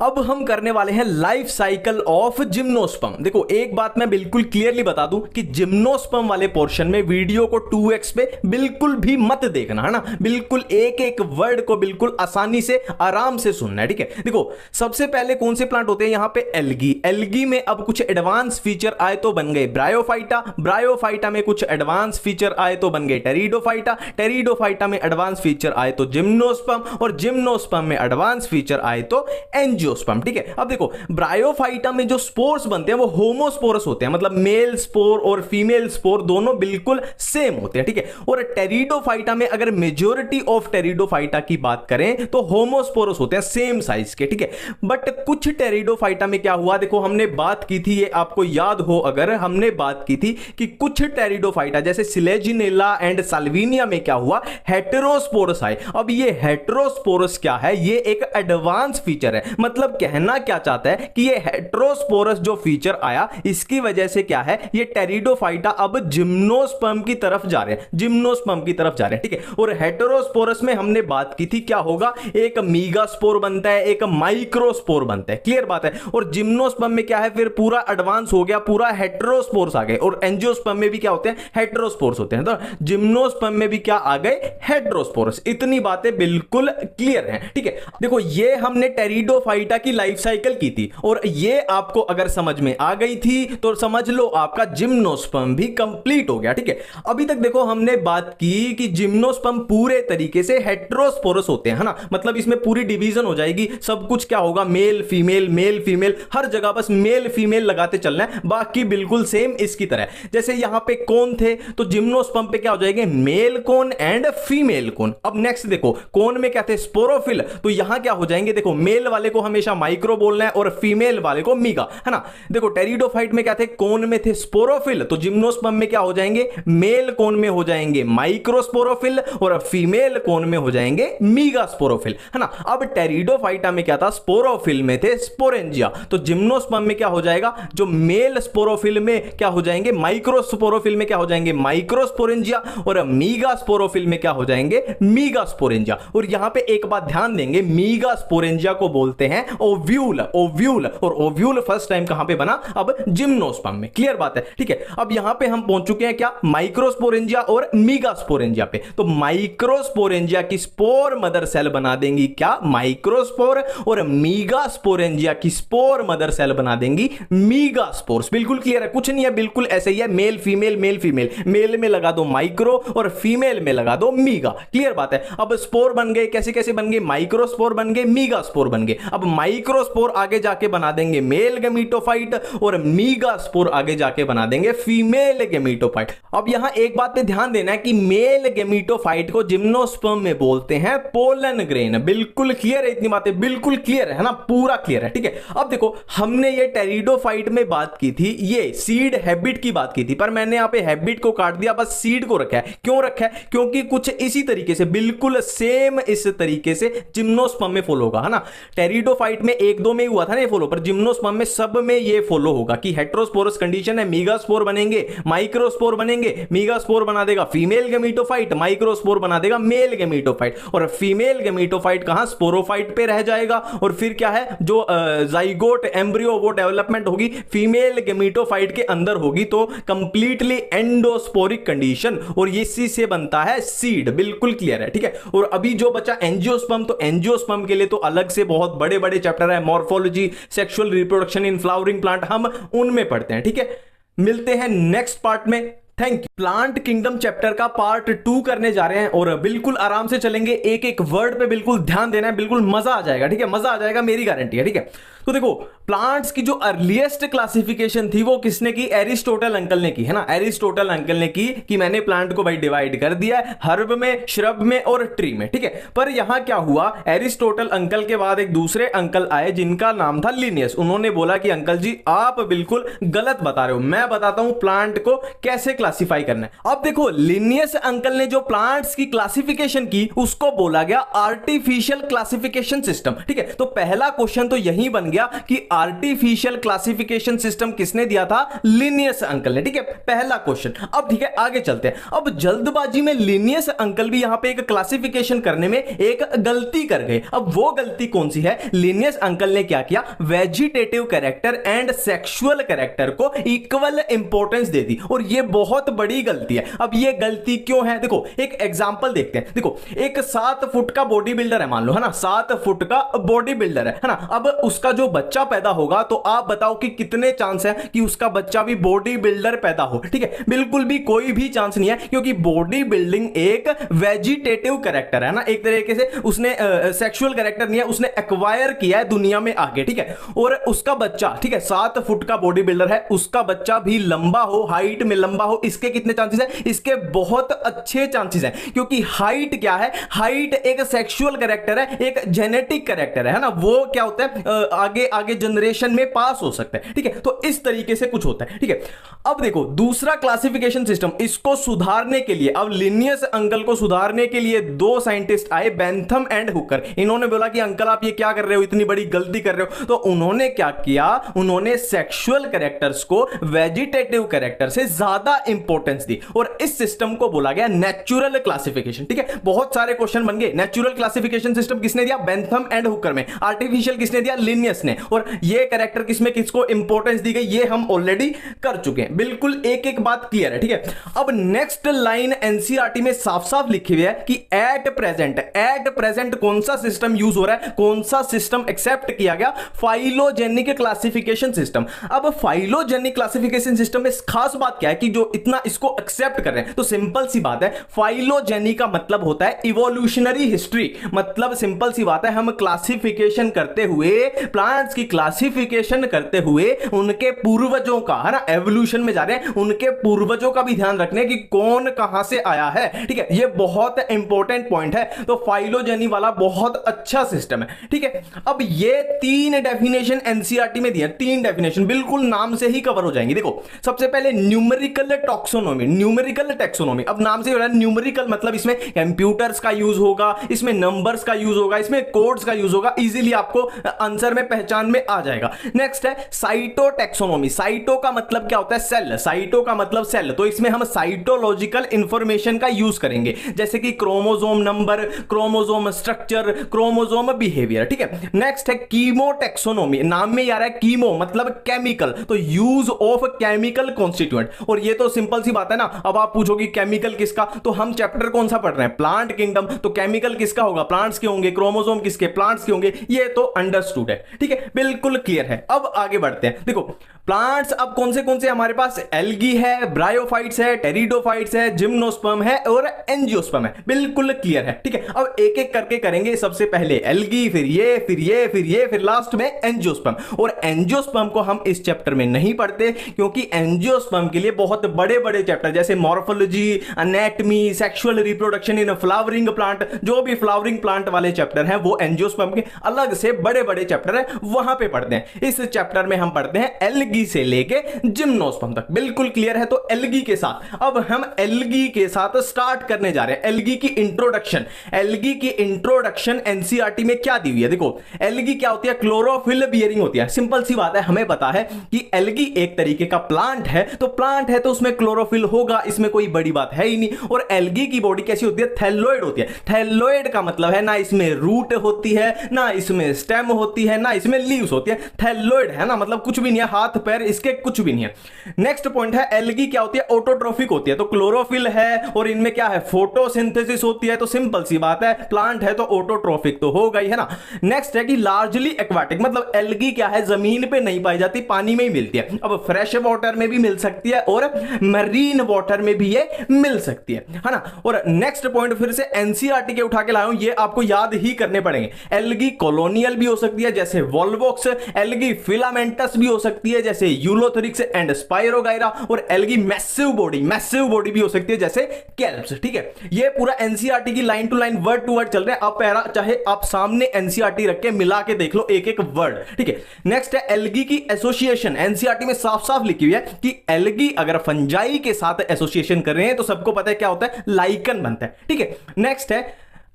अब हम करने वाले हैं लाइफ साइकिल ऑफ जिम्नोस्पर्म। देखो, एक बात मैं बिल्कुल क्लियरली बता दूं कि जिम्नोस्पर्म वाले पोर्शन में वीडियो को 2x पे बिल्कुल भी मत देखना, है ना। बिल्कुल एक एक वर्ड को बिल्कुल आसानी से आराम से सुनना है, ठीक है। देखो, सबसे पहले कौन से प्लांट होते हैं यहां पे, एल्गी। एल्गी में अब कुछ एडवांस फीचर आए तो बन गए ब्रायोफाइटा, ब्रायोफाइटा में कुछ एडवांस फीचर आए तो बन गए टेरिडोफाइटा, टेरिडोफाइटा में एडवांस फीचर आए तो जिम्नोस्पर्म, और जिम्नोस्पर्म में एडवांस फीचर आए तो एंजियो, ठीक है। अब देखो, ब्रायोफाइटा में जो स्पोर्स बनते हैं वो होमोस्पोरस होते हैं, मतलब मेल स्पोर और फीमेल स्पोर दोनों बिल्कुल सेम होते हैं, ठीक है। और टेरिडोफाइटा में अगर मेजॉरिटी ऑफ टेरिडोफाइटा की बात करें तो होमोस्पोरस होते हैं, सेम साइज के, ठीक है। बट कुछ टेरिडोफाइटा में क्या हुआ, देखो हमने बात की थी, ये आपको याद हो अगर, हमने बात की थी कि कुछ टेरिडोफाइटा जैसे सिलेजिनेला एंड साल्विनिया में क्या हुआ, हेटेरोस्पोरस आए। अब ये हेटेरोस्पोरस क्या है, ये एक एडवांस फीचर है। मतलब कहना क्या चाहता है कि ये हेटेरोस्पोरस जो फीचर आया, इसकी वजह से क्या है, ये टेरिडोफाइटा अब जिम्नोस्पर्म की तरफ जा रहे हैं, जिम्नोस्पर्म की तरफ जा रहे हैं, ठीक है। और हेटेरोस्पोरस में हमने बात की थी क्या होगा, एक मीगास्पोर बनता है, एक माइक्रोस्पोर बनता है, क्लियर बात है। और जिम्नोस्पर्म में क्या है, फिर पूरा एडवांस हो गया, पूरा हेटेरोस्पोर्स आ गए। और एंजियोस्पर्म में भी क्या होते हैं, हेटेरोस्पोर्स होते हैं। तो जिम्नोस्पर्म में भी क्या आ गए, हेटेरोस्पोरस। इतनी बातें बिल्कुल क्लियर हैं, ठीक है। देखो, ये हमने टेरिडोफाइटा की लाइफ साइकिल की थी, और ये आपको अगर समझ में आ गई थी तो समझ लो आपका जिम्नोस्पर्म भी कंप्लीट हो गया, ठीक है। अभी तक देखो हमने बात की कि जिम्नोस्पर्म पूरे तरीके से हेटेरोस्पोरस होते हैं, है ना। मतलब इसमें पूरी डिवीजन हो जाएगी, सब कुछ क्या होगा, मेल फीमेल, हर जगह बस मेल फीमेल लगाते चलना है, बाकी बिल्कुल सेम इसकी तरह। जैसे यहां पे कोन थे तो जिम्नोस्पर्म पे क्या हो जाएंगे, male cone and female cone. अब नेक्स्ट देखो, कोन में क्या थे, स्पोरोफिल, तो यहां क्या हो जाएंगे, देखो मेल वाले को हमेशा माइक्रो बोलना है और फीमेल वाले को मीगा, है ना। देखो, टेरिडोफाइट में क्या थे, कोन में थे स्पोरोफिल, तो जिम्नोस्पर्म में क्या हो जाएंगे, मेल कोन में हो जाएंगे माइक्रोस्पोरोफिल, और फीमेल कोन में हो जाएंगे मीगास्पोरोफिल, है ना। अब टेरिडोफाइटा में क्या था, स्पोरोफिल में थे स्पोरेंजिया, तो जिम्नोस्पर्म में क्या हो जाएगा, जो मेल स्पोरोफिल में क्या हो जाएंगे, माइक्रोस्पोरोफिल में क्या हो जाएंगे, माइक्रोस्पोरेंजिया, और मीगास्पोरोफिल में क्या हो जाएंगे, मीगास्पोरेंजिया। और यहां पे एक बात ध्यान देंगे, मीगास्पोरेंजिया को बोलते हैं ओव्यूल, और ओव्यूल फर्स्ट टाइम कहां पे बना, अब जिम्नोस्पर्म में, क्लियर बात है, ठीक है। अब यहां पे हम पहुंच चुके हैं क्या, माइक्रोस्पोरेंजिया और मीगास्पोरेंजिया पे। तो माइक्रोस्पोरेंजिया की स्पोर मदर सेल बना देंगी क्या, माइक्रोस्पोर, और मीगास्पोरेंजिया की स्पोर मदर सेल बना देंगी मीगास्पोर्स। बिल्कुल क्लियर है, कुछ नहीं है, बिल्कुल ऐसे ही है, मेल फीमेल, मेल में लगा दो माइक्रो और फीमेल में लगा दो मीगा, क्लियर बात है। अब स्पोर बन गए, कैसे कैसे बन गए, माइक्रोस्पोर बन गए, मीगास्पोर बन गए। अब माइक्रोस्पोर आगे जाके बना देंगे मेल गेमीटोफाइट, और मीगास्पोर आगे जाके बना देंगे फीमेल गेमीटोफाइट। अब यहां एक बात पे ध्यान देना है कि मेल गेमीटोफाइट को जिम्नोस्पर्म में बोलते हैं पोलन ग्रेन। बिल्कुल क्लियर है, इतनी बातें बिल्कुल क्लियर है ना, पूरा क्लियर है, ठीक है। अब देखो, हमने ये टेरिडोफाइट में बात की थी, ये सीड हैबिट की बात की थी, पर मैंने यहां पे हैबिट को काट दिया, बस सीड को रखा है। क्यों रखा है, क्योंकि कुछ इसी तरीके से, बिल्कुल सेम इस तरीके से जिम्नोस्पर्म में फॉलो होगा, है ना। टेरिडोफाइट ब्रायोफाइट में एक दो में हुआ था ना ये फॉलो, पर जिम्नोस्पर्म में सब में ये फॉलो होगा कि हेटेरोस्पोरस कंडीशन है, मेगास्पोर बनेंगे, माइक्रोस्पोर बनेंगे, मेगास्पोर बना देगा फीमेल गेमीटोफाइट, माइक्रोस्पोर बना देगा मेल गेमीटोफाइट, और फीमेल गेमीटोफाइट कहां, स्पोरोफाइट पे रह जाएगा, और फिर क्या है जो जाइगोट एम्ब्रियो वो डेवलपमेंट होगी फीमेल गेमीटोफाइट के अंदर होगी, तो कंप्लीटली एंडोस्पोरिक कंडीशन, और इसी से बनता है सीड। बिल्कुल क्लियर है, ठीक है। और अभी जो बचा एंजियोस्पर्म, तो एंजियोस्पर्म के लिए तो अलग से बहुत बड़े बड़े चैप्टर है, morphology, sexual reproduction in flowering plant, हम उनमें पढ़ते हैं, ठीक है। मिलते हैं नेक्स्ट पार्ट में, thank you. Plant kingdom chapter का पार्ट 2 करने जा रहे हैं, और बिल्कुल आराम से चलेंगे, एक एक वर्ड पे बिल्कुल ध्यान देना है, बिल्कुल मजा आ जाएगा, ठीक है, मजा आ जाएगा, मेरी गारंटी है, ठीक है। तो देखो प्लांट्स की जो अर्लीस्ट क्लासिफिकेशन थी वो किसने की, एरिस्टोटल अंकल ने की, है ना, एरिस्टोटल अंकल ने की कि मैंने प्लांट को भाई डिवाइड कर दिया है हर्ब में, श्रब में और ट्री में, ठीक है। पर यहां क्या हुआ, एरिस्टोटल अंकल के बाद एक दूसरे अंकल आए जिनका नाम था लिनियस, उन्होंने बोला कि अंकल जी आप बिल्कुल गलत बता रहे हो, मैं बताता हूं प्लांट को कैसे क्लासिफाई करना है। अब देखो लिनियस अंकल ने जो प्लांट्स की क्लासिफिकेशन की उसको बोला गया आर्टिफिशियल क्लासिफिकेशन सिस्टम, ठीक है। तो पहला क्वेश्चन तो यही बन गया कि आर्टिफिशियल क्लासिफिकेशन सिस्टम किसने दिया था, लिनियस अंकल ने, ठीक है, पहला क्वेश्चन। अब ठीक है आगे चलते हैं। अब जल्दबाजी में लिनियस अंकल भी यहां पे एक क्लासिफिकेशन करने में एक गलती कर गए। अब वो गलती कौन सी है, लिनियस अंकल ने क्या किया, vegetative character and sexual character को इक्वल इंपॉर्टेंस दे दी, और ये बहुत बड़ी गलती है। अब ये गलती क्यों है, देखो एक एग्जांपल देखते हैं। देखो एक 7 फुट का बॉडी बिल्डर है, मान लो, है ना, 7 फुट का बॉडी बिल्डर है ना। अब उसका जो बच्चा पैदा होगा तो आप बताओ कि कितने चांस है कि उसका बच्चा भी बॉडी बिल्डर पैदा हो, ठीक है। बिल्कुल भी कोई भी चांस नहीं है, क्योंकि बॉडी बिल्डिंग एक वेजिटेटिव कैरेक्टर है ना, एक तरीके से उसने सेक्सुअल कैरेक्टर नहीं है, उसने एक्वायर किया है दुनिया में आगे, ठीक है। और उसका बच्चा, ठीक है, 7 फुट का बॉडी बिल्डर है, उसका बच्चा भी लंबा हो, हाइट में लंबा हो, इसके कितने चांसेस है, इसके बहुत अच्छे चांसेस हैं, क्योंकि हाइट क्या है, हाइट एक सेक्सुअल कैरेक्टर है, एक जेनेटिक कैरेक्टर है ना, वो क्या होता है आगे आगे जनरेशन में पास हो सकता है, ठीक है। तो इस तरीके से कुछ होता है, ठीक है। अब देखो दूसरा क्लासिफिकेशन सिस्टम, इसको सुधारने के लिए, अब लिनियस अंकल को सुधारने के लिए 2 साइंटिस्ट आए, बेंथम एंड हुकर। इन्होंने बोला कि अंकल आप ये क्या कर रहे हो, इतनी बड़ी गलती कर रहे हो। तो उन्होंने क्या किया, उन्होंने सेक्सुअल कैरेक्टर्स को वेजिटेटिव कैरेक्टर से ज्यादा इंपॉर्टेंस दी, और इस सिस्टम को बोला गया नेचुरल क्लासिफिकेशन, ठीक है। बहुत सारे क्वेश्चन बन गए। नेचुरल क्लासिफिकेशन सिस्टम किसने दिया, बेंथम एंड हुकर में। आर्टिफिशियल किसने दिया, लिनियस ने। और ये कैरेक्टर किसमें किसको इंपॉर्टेंस दी गई ये हम ऑलरेडी कर चुके हैं। बिल्कुल एक एक बात क्लियर है, ठीक है। अब नेक्स्ट लाइन एनसीईआरटी में साफ साफ लिखी हुई है कि एट प्रेजेंट कौन सा सिस्टम यूज हो रहा है, कौन सा सिस्टम एक्सेप्ट किया गया, फाइलोजेनिक क्लासिफिकेशन सिस्टम। अब फाइलोजेनिक क्लासिफिकेशन सिस्टम में खास बात क्या है कि जो इतना इसको एक्सेप्ट कर रहे हैं, तो सिंपल सी बात है, फाइलोजेनी का मतलब होता है इवोल्यूशनरी हिस्ट्री, मतलब सिंपल सी बात है, हम क्लासिफिकेशन करते हुए, प्लांट्स की क्लासिफिकेशन करते हुए उनके पूर्वजों का, है ना, एवोल्यूशन में जा रहे हैं, उनके पूर्वजों का भी ध्यान रखने कि कौन कहां से आया है, ठीक है। ये बहुत इंपॉर्टेंट पॉइंट है। तो फाइलोजेनी वाला बहुत अच्छा सिस्टम है, ठीक है। अब ये 3 डेफिनेशन एनसीईआरटी में दिए, 3 डेफिनेशन बिल्कुल नाम से ही कवर हो जाएंगे। देखो सबसे पहले न्यूमेरिकल टैक्सोनॉमी, न्यूमेरिकल टैक्सोनॉमी, अब नाम से हो रहा है न्यूमेरिकल, मतलब इसमें कंप्यूटर्स का यूज होगा, इसमें नंबर्स का यूज होगा, इसमें कोड्स का यूज होगा, इजीली आपको आंसर में पहचान में आ जाएगा। नेक्स्ट है साइटो टैक्सोनॉमी। साइटो का मतलब क्या होता है, सेल, साइटो का मतलब सेल, तो इसमें हम साइटोलॉजिकल इंफॉर्मेशन का यूज करेंगे, जैसे कि chromosome number, chromosome structure, chromosome behaviour, ठीक है। नेक्स्ट है कीमो टैक्सोनॉमी, नाम में ही आ रहा है कीमो मतलब केमिकल, तो यूज ऑफ केमिकल कॉन्स्टिट्यूएंट, और ये तो सिंपल सी बात है ना। अब आप पूछोगे केमिकल किसका, तो हम चैप्टर कौन सा पढ़ रहे हैं, प्लांट किंगडम, तो केमिकल किसका होगा, प्लांट्स के होंगे, क्रोमोसोम किसके, प्लांट्स के होंगे, ये तो अंडरस्टूड है, ठीक है, बिल्कुल क्लियर है। अब आगे बढ़ते हैं। देखो प्लांट्स अब कौन से हमारे पास, एल्गी है, ब्रायोफाइट्स है, टेरिडोफाइट्स है, जिम्नोस्पर्म है और एंजियोस्पर्म है, बिल्कुल क्लियर है, ठीक है। अब एक एक करके करेंगे, सबसे पहले एल्गी, फिर ये, फिर ये, फिर ये, फिर लास्ट में एंजियोस्पर्म। और एंजियोस्पर्म को हम इस चैप्टर में नहीं पढ़ते, क्योंकि एंजियोस्पर्म के लिए बहुत बड़े बड़े चैप्टर जैसे morphology, anatomy, sexual reproduction in flowering plant, जो भी फ्लावरिंग प्लांट वाले चैप्टर हैं वो एंजियोस्पर्म के अलग से बड़े बड़े चैप्टर है, वहां पे पढ़ते हैं। इस चैप्टर में हम पढ़ते हैं एल्गी से लेके जिम्नोस्पर्म तक। बिल्कुल क्लियर है? तो एल्गी के साथ अब हम एल्गी के साथ स्टार्ट करने जा रहे हैं। एल्गी की इंट्रोडक्शन, एल्गी की इंट्रोडक्शन एनसीईआरटी में क्या दी हुई है? देखो एल्गी क्या होती है? क्लोरोफिल बियरिंग होती है। सिंपल सी बात है, हमें पता है कि एल्गी एक तरीके का प्लांट है, तो प्लांट है तो उसमें क्लोरोफिल होगा, इसमें कोई बड़ी बात है ही नहीं। और एल्गी की बॉडी कैसी होती है? थैलोइड होती है। थैलोइड का मतलब है ना इसमें रूट होती है, ना इसमें स्टेम होती है, ना इसमें लीव्स होती है। थैलोइड है ना, मतलब कुछ भी नहीं है, हाथ पैर इसके कुछ भी नहीं है। नेक्स्ट पॉइंट है एल्गी क्या होती है? ऑटोट्रोफिक होती है। तो क्लोरोफिल है और इनमें क्या है? फोटोसिंथेसिस होती है। तो सिंपल सी बात है, प्लांट है तो ऑटोट्रोफिक तो होगा ही, है ना। नेक्स्ट है कि लार्जली एक्वाटिक, मतलब एल्गी क्या है? जमीन पे नहीं पाई जाती, पानी में ही मिलती है। अब फ्रेश वाटर में भी मिल सकती है और मरीन वाटर में भी ये मिल सकती है ना। और नेक्स्ट पॉइंट फिर से एनसीईआरटी के उठा के लाया हूं, ये आपको याद ही करने पड़ेंगे। एल्गी कॉलोनियल भी हो सकती है जैसे वॉल्वोक्स, एल्गी फिलामेंटस भी हो सकती है जैसे यूलोथोरिक्स एंड स्पाइरोगाइरा, और एल्गी मैसिव बॉडी भी हो सकती है जैसे कैल्प्स। ठीक है, ये पूरा एनसीईआरटी की line to line word to word चल रहे हैं। आप पैरा चाहे आप सामने एनसीईआरटी रख के मिला के देख लो एक एक वर्ड। ठीक है, नेक्स्ट है एल्गी की एसोसिएशन। एनसीईआरटी में साफ साफ लिखी हुई है कि एल्गी अगर फंजाई के साथ एसोसिएशन कर रहे हैं तो सबको पता है क्या होता है? लाइकन बनता है। ठीक है, नेक्स्ट है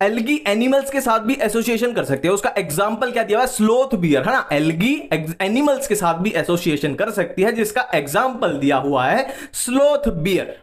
एल्गी एनिमल्स के साथ भी एसोसिएशन कर सकती है। उसका एग्जांपल क्या दिया हुआ है? स्लोथ बियर, है ना। एल्गी एनिमल्स के साथ भी एसोसिएशन कर सकती है जिसका एग्जांपल दिया हुआ है स्लोथ बियर।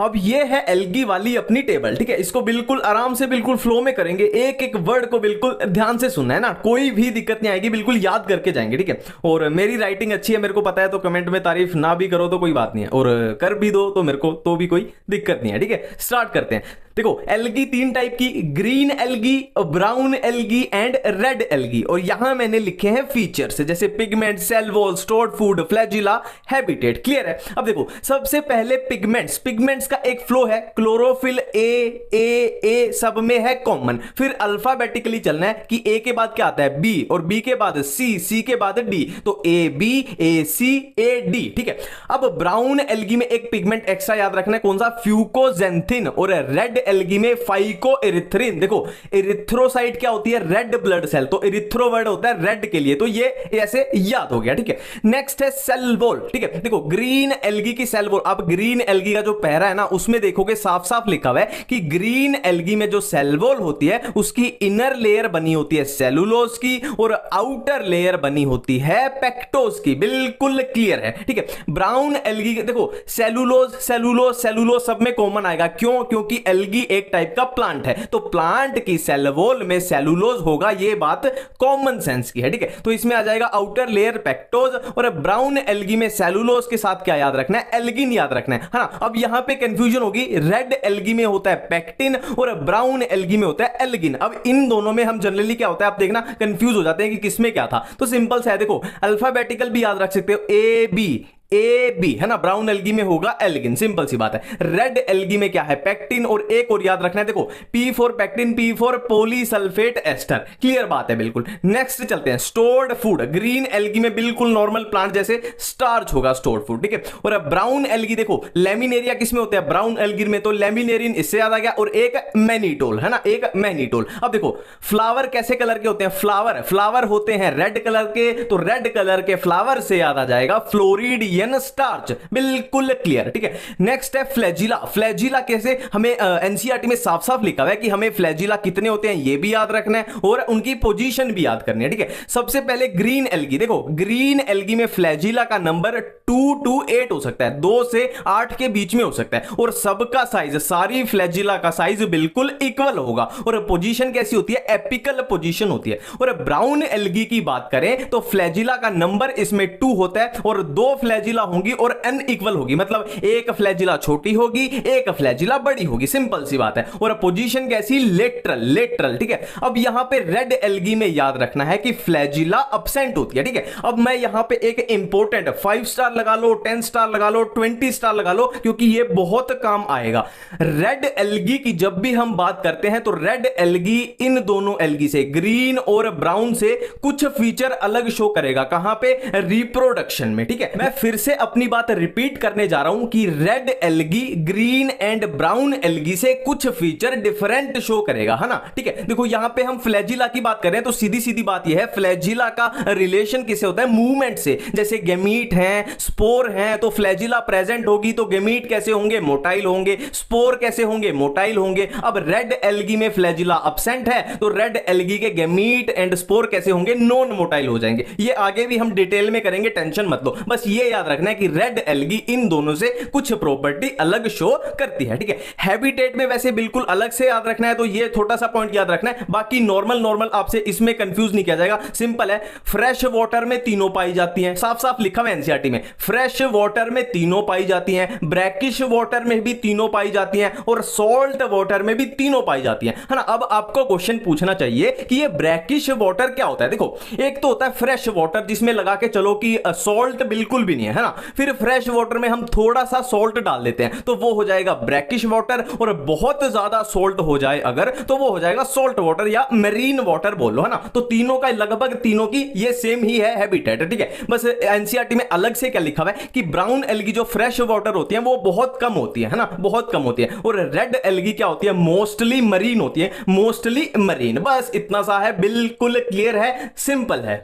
अब ये है एल्गी वाली अपनी टेबल। ठीक है, इसको बिल्कुल आराम से बिल्कुल फ्लो में करेंगे, एक एक वर्ड को बिल्कुल ध्यान से सुनना है ना, कोई भी दिक्कत नहीं आएगी, बिल्कुल याद करके जाएंगे। ठीक है, और मेरी राइटिंग अच्छी है मेरे को पता है, तो कमेंट में तारीफ ना भी करो तो कोई बात नहीं है, और कर भी दो तो मेरे को तो भी कोई दिक्कत नहीं है। ठीक है, स्टार्ट करते हैं। देखो एल्गी तीन टाइप की, green algae, brown algae and red algae. और यहां मैंने लिखे हैं फीचर्स जैसे pigment, cell wall, stored food, flagella, habitat. Clear है? अब देखो सबसे पहले पिगमेंट्स का एक फ्लो है, क्लोरोफिल ए सब में है कॉमन। फिर अल्फाबेटिकली चलना है कि ए के बाद क्या आता है? बी, और बी के बाद सी के बाद डी, तो A B A C A D. ठीक है, अब ब्राउन एल्गी में एक पिगमेंट एक्स्ट्रा याद रखना है, कौन सा? फ्यूकोजेंथिन। और रेड एल्गी में फाइकोएरिथ्रिन। देखो एरिथ्रोसाइट क्या होती है? रेड ब्लड सेल, तो एरिथ्रो वर्ड होता है रेड के लिए, तो ये ऐसे याद हो गया। ठीक है, नेक्स्ट है सेल वॉल। ठीक है, देखो ग्रीन एल्गी की सेल वॉल, अब ग्रीन एल्गी का जो पैरा है ना उसमें देखोगे साफ साफ लिखा हुआ है कि ग्रीन एल्गी में जो सेल वॉल होती है उसकी इनर लेयर बनी होती है सेलुलोज की और आउटर लेयर बनी होती है पेक्टोज की। बिल्कुल क्लियर है? ठीक है, ब्राउन एल्गी देखो सेलुलोज सब में कॉमन आएगा। क्यों? क्योंकि एल्गी एक टाइप का प्लांट है, तो प्लांट की सेल वॉल में सेलुलोज होगा, ये बात कॉमन सेंस की है। ठीक है, तो इसमें आ जाएगा आउटर लेयर पेक्टोज, और ब्राउन एल्गी में सेलुलोज के साथ क्या याद रखना है? एल्गिन याद रखना है ना। अब यहां पे कंफ्यूजन होगी, रेड एल्गी में होता है पेक्टिन और ब्राउन एल्गी में होता है एल्गिन। अब इन दोनों में हम जनरली क्या होता है आप देखना कंफ्यूज हो जाते हैं कि किसमें क्या था। तो सिंपल सा है, देखो अल्फाबेटिकल भी याद रख सकते हो, ए बी, है ना। ब्राउन एल्गी में होगा एल्गिन, सिंपल सी बात है। रेड एल्गी में क्या है? पेक्टिन, और एक और याद रखना है, देखो P for pectin, P for polysulphate ester. Clear बात है बिल्कुल। नेक्स्ट चलते हैं स्टोर्ड फूड। ग्रीन एल्गी में बिल्कुल नॉर्मल प्लांट जैसे स्टार्च होगा स्टोर्ड फूड। ठीक है, और ब्राउन एल्गी देखो लेमिनेरिया किसमें होता है? ब्राउन एल्गी में, तो लेमिनेरिन इससे याद आ गया, और एक मैनीटोल, है ना, एक मैनीटोल। अब देखो फ्लावर कैसे कलर के होते हैं? फ्लावर होते हैं रेड कलर के, तो रेड कलर के फ्लावर से याद आ जाएगा फ्लोरिडियन स्टार्च। बिल्कुल क्लियर। ठीक है, नेक्स्ट है फ्लैजिला कैसे? हमें एनसीईआरटी में साफ साफ लिखा हुआ है कि हमें फ्लैजिला कितने होते हैं ये भी याद रखना है और उनकी पोजीशन भी याद करनी है। ठीक है, सबसे पहले ग्रीन एल्गी, देखो ग्रीन एल्गी में फ्लैजिला का नंबर 2 to 8 हो सकता है, 2 से 8 के बीच में हो सकता है, और सबका साइज, सारी फ्लैजिला का साइज बिल्कुल इक्वल होगा, और पोजीशन कैसी होती है? एपिकल पोजीशन होती है। और ब्राउन एल्गी की बात करें तो फ्लैजिला का नंबर इसमें 2 होता है, और 2 फ्लैजिला होंगी और अनइक्वल होगी, मतलब एक फ्लैजिला छोटी होगी, एक फ्लैजिला बड़ी होगी, सिंपल सी बात है। और पोजीशन कैसी? लेटरल। ठीक है, अब यहां पे रेड एल्गी में याद रखना है कि फ्लैजिला अब्सेंट होती है। ठीक है, अब मैं यहां पे एक इंपॉर्टेंट 5 स्टार लगा लो, 10 स्टार लगा लो, 20 स्टार लगा लो, क्योंकि ये बहुत काम आएगा। रेड एल्गी की जब भी हम बात करते हैं तो रेड एल्गी इन दोनों एल्गी से, ग्रीन और ब्राउन से, कुछ फीचर अलग शो करेगा। कहां पे? रिप्रोडक्शन में। ठीक है, मैं फिर फिर से अपनी बात रिपीट करने जा रहा हूं कि red algae green and brown algae से कुछ फीचर डिफरेंट शो करेगा, है ना। ठीक है, देखो यहां पे हम फ्लैजिला की बात कर रहे हैं तो सीधी सीधी बात यह है फ्लैजिला का रिलेशन किससे होता है, मूवमेंट से। जैसे गेमीट हैं, स्पोर हैं, तो फ्लैजिला प्रेजेंट होगी तो गेमीट कैसे होंगे, मोटाइल होंगे, स्पोर कैसे होंगे, मोटाइल होंगे। अब रेड एल्गी में फ्लैजिला अब्सेंट है तो रेड एल्गी के गेमीट एंड स्पोर कैसे होंगे, नॉन मोटाइल हो जाएंगे। ये आगे भी हम डिटेल में करेंगे, टेंशन मत लो, बस ये याद रखना है कि रेड एल्गी इन दोनों से कुछ प्रॉपर्टी अलग शो करती है। ठीक है, हैबिटेट में वैसे बिल्कुल अलग से याद रखना है, तो ये छोटा सा पॉइंट याद रखना है। बाकी नॉर्मल आपसे इसमें कंफ्यूज नहीं किया जाएगा, सिंपल है। फ्रेश वाटर में तीनों पाई जाती हैं, साफ साफ लिखा हुआ है एनसीईआरटी में, फ्रेश वाटर में तीनों पाई जाती हैं, ब्रैकिश वाटर में भी तीनों पाई जाती हैं और सॉल्ट वाटर में भी तीनों पाई जाती हैं, है ना। अब आपको क्वेश्चन पूछना चाहिए कि ये ब्रैकिश वाटर क्या होता है। देखो एक तो होता है फ्रेश वाटर जिसमें लगा के चलो कि सॉल्ट बिल्कुल भी नहीं है ना, फिर फ्रेश वाटर में हम थोड़ा सा सॉल्ट डाल देते हैं तो वो हो जाएगा ब्रैकिश वाटर, और बहुत ज्यादा सॉल्ट हो जाए अगर तो वो हो जाएगा सॉल्ट वाटर या मरीन वाटर बोलो, है ना। तो तीनों का लगभग तीनों की ये सेम ही है हैबिटेट। ठीक है, बस एनसीईआरटी में अलग से क्या लिखा हुआ है कि ब्राउन एल्गी जो फ्रेश वाटर होती है वो बहुत कम होती है ना, बहुत कम होती है, और रेड एल्गी क्या होती है, मोस्टली मरीन होती है, मोस्टली मरीन। बस इतना सा है, बिल्कुल क्लियर है, सिंपल है।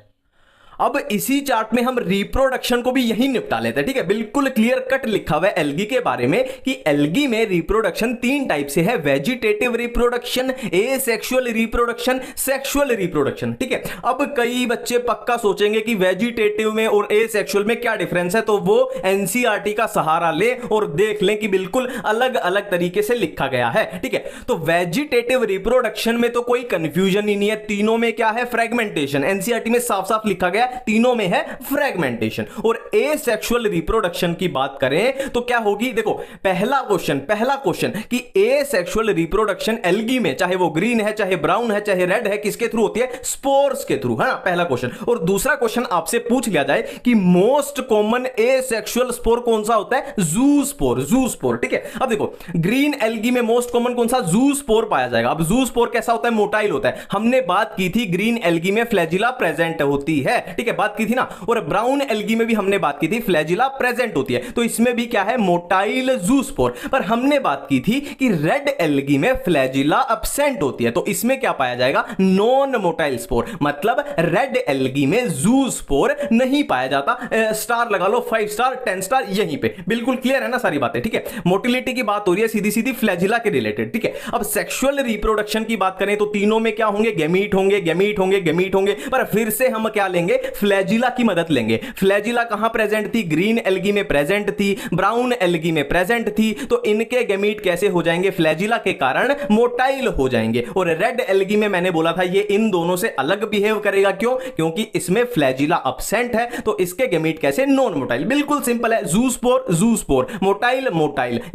अब इसी चार्ट में हम रिप्रोडक्शन को भी यही निपटा लेते हैं। ठीक है, बिल्कुल क्लियर कट लिखा हुआ है एल्गी के बारे में कि एल्गी में रिप्रोडक्शन तीन टाइप से है, vegetative reproduction, asexual reproduction, sexual reproduction. ठीक है, अब कई बच्चे पक्का सोचेंगे कि वेजिटेटिव में और एसेक्सुअल में क्या डिफरेंस है, तो वो एनसीईआरटी का सहारा ले और देख लें कि बिल्कुल अलग अलग तरीके से लिखा गया है। ठीक है, तो वेजिटेटिव रिप्रोडक्शन में तो कोई कंफ्यूजन ही नहीं है, तीनों में क्या है, फ्रेगमेंटेशन। एनसीईआरटी में साफ साफ लिखा गया तीनों में है फ्रेगमेंटेशन। और एसेक्सुअल रिप्रोडक्शन की बात करें तो क्या होगी, देखो पहला क्वेश्चन कि एसेक्सुअल रिप्रोडक्शन एल्गी में चाहे वो ग्रीन है, चाहे ब्राउन है, चाहे रेड है, किसके थ्रू होती है, स्पोर्स के थ्रू, है ना, पहला क्वेश्चन। और दूसरा क्वेश्चन आपसे पूछ लिया जाए कि मोस्ट कॉमन एसेक्सुअल स्पोर कौन सा होता है, जू स्पोर। ठीक है, अब देखो ग्रीन एल्गी में मोस्ट कॉमन कौन सा, जू स्पोर पाया जाएगा। अब जू स्पोर कैसा होता है, मोटाइल होता है। हमने बात की थी ग्रीन एल्गी में फ्लैजिला प्रेजेंट होती है, ठीक है, बात की थी ना। और ब्राउन एल्गी में भी हमने बात की थी फ्लैजिला प्रेजेंट होती है, तो इसमें भी क्या है, मोटाइल जूस्पोर। पर हमने बात की थी कि रेड एल्गी में फ्लैजिला एब्सेंट होती है, तो इसमें क्या पाया जाएगा, नॉन मोटाइल स्पोर। मतलब रेड एल्गी में जूस्पोर नहीं पाया जाता। स्टार लगा लो, 5 स्टार 10 स्टार यहीं पे, बिल्कुल क्लियर है ना सारी बातें। ठीक है, मोटिलिटी की बात हो रही है सीधी सीधी फ्लैजिला के रिलेटेड। ठीक है, अब सेक्सुअल रिप्रोडक्शन की बात करें तो तीनों में क्या होंगे, गेमीट होंगे। पर फिर से हम क्या लेंगे, फ्लैजिला की मदद लेंगे। फ्लैजिला कहां प्रेजेंट थी, ग्रीन एल्गी में प्रेजेंट थी, ब्राउन एल्गी में प्रेजेंट थी, तो इनके गेमीट कैसे हो जाएंगे, फ्लैजिला के कारण मोटाइल हो जाएंगे। और रेड एल्गी में मैंने बोला था ये इन दोनों से अलग बिहेव करेगा, क्यों, क्योंकि इसमें फ्लैजिला एब्सेंट है, तो इसके गेमीट कैसे, नॉन मोटाइल। बिल्कुल सिंपल है, जूस्पोर, मोटाइल,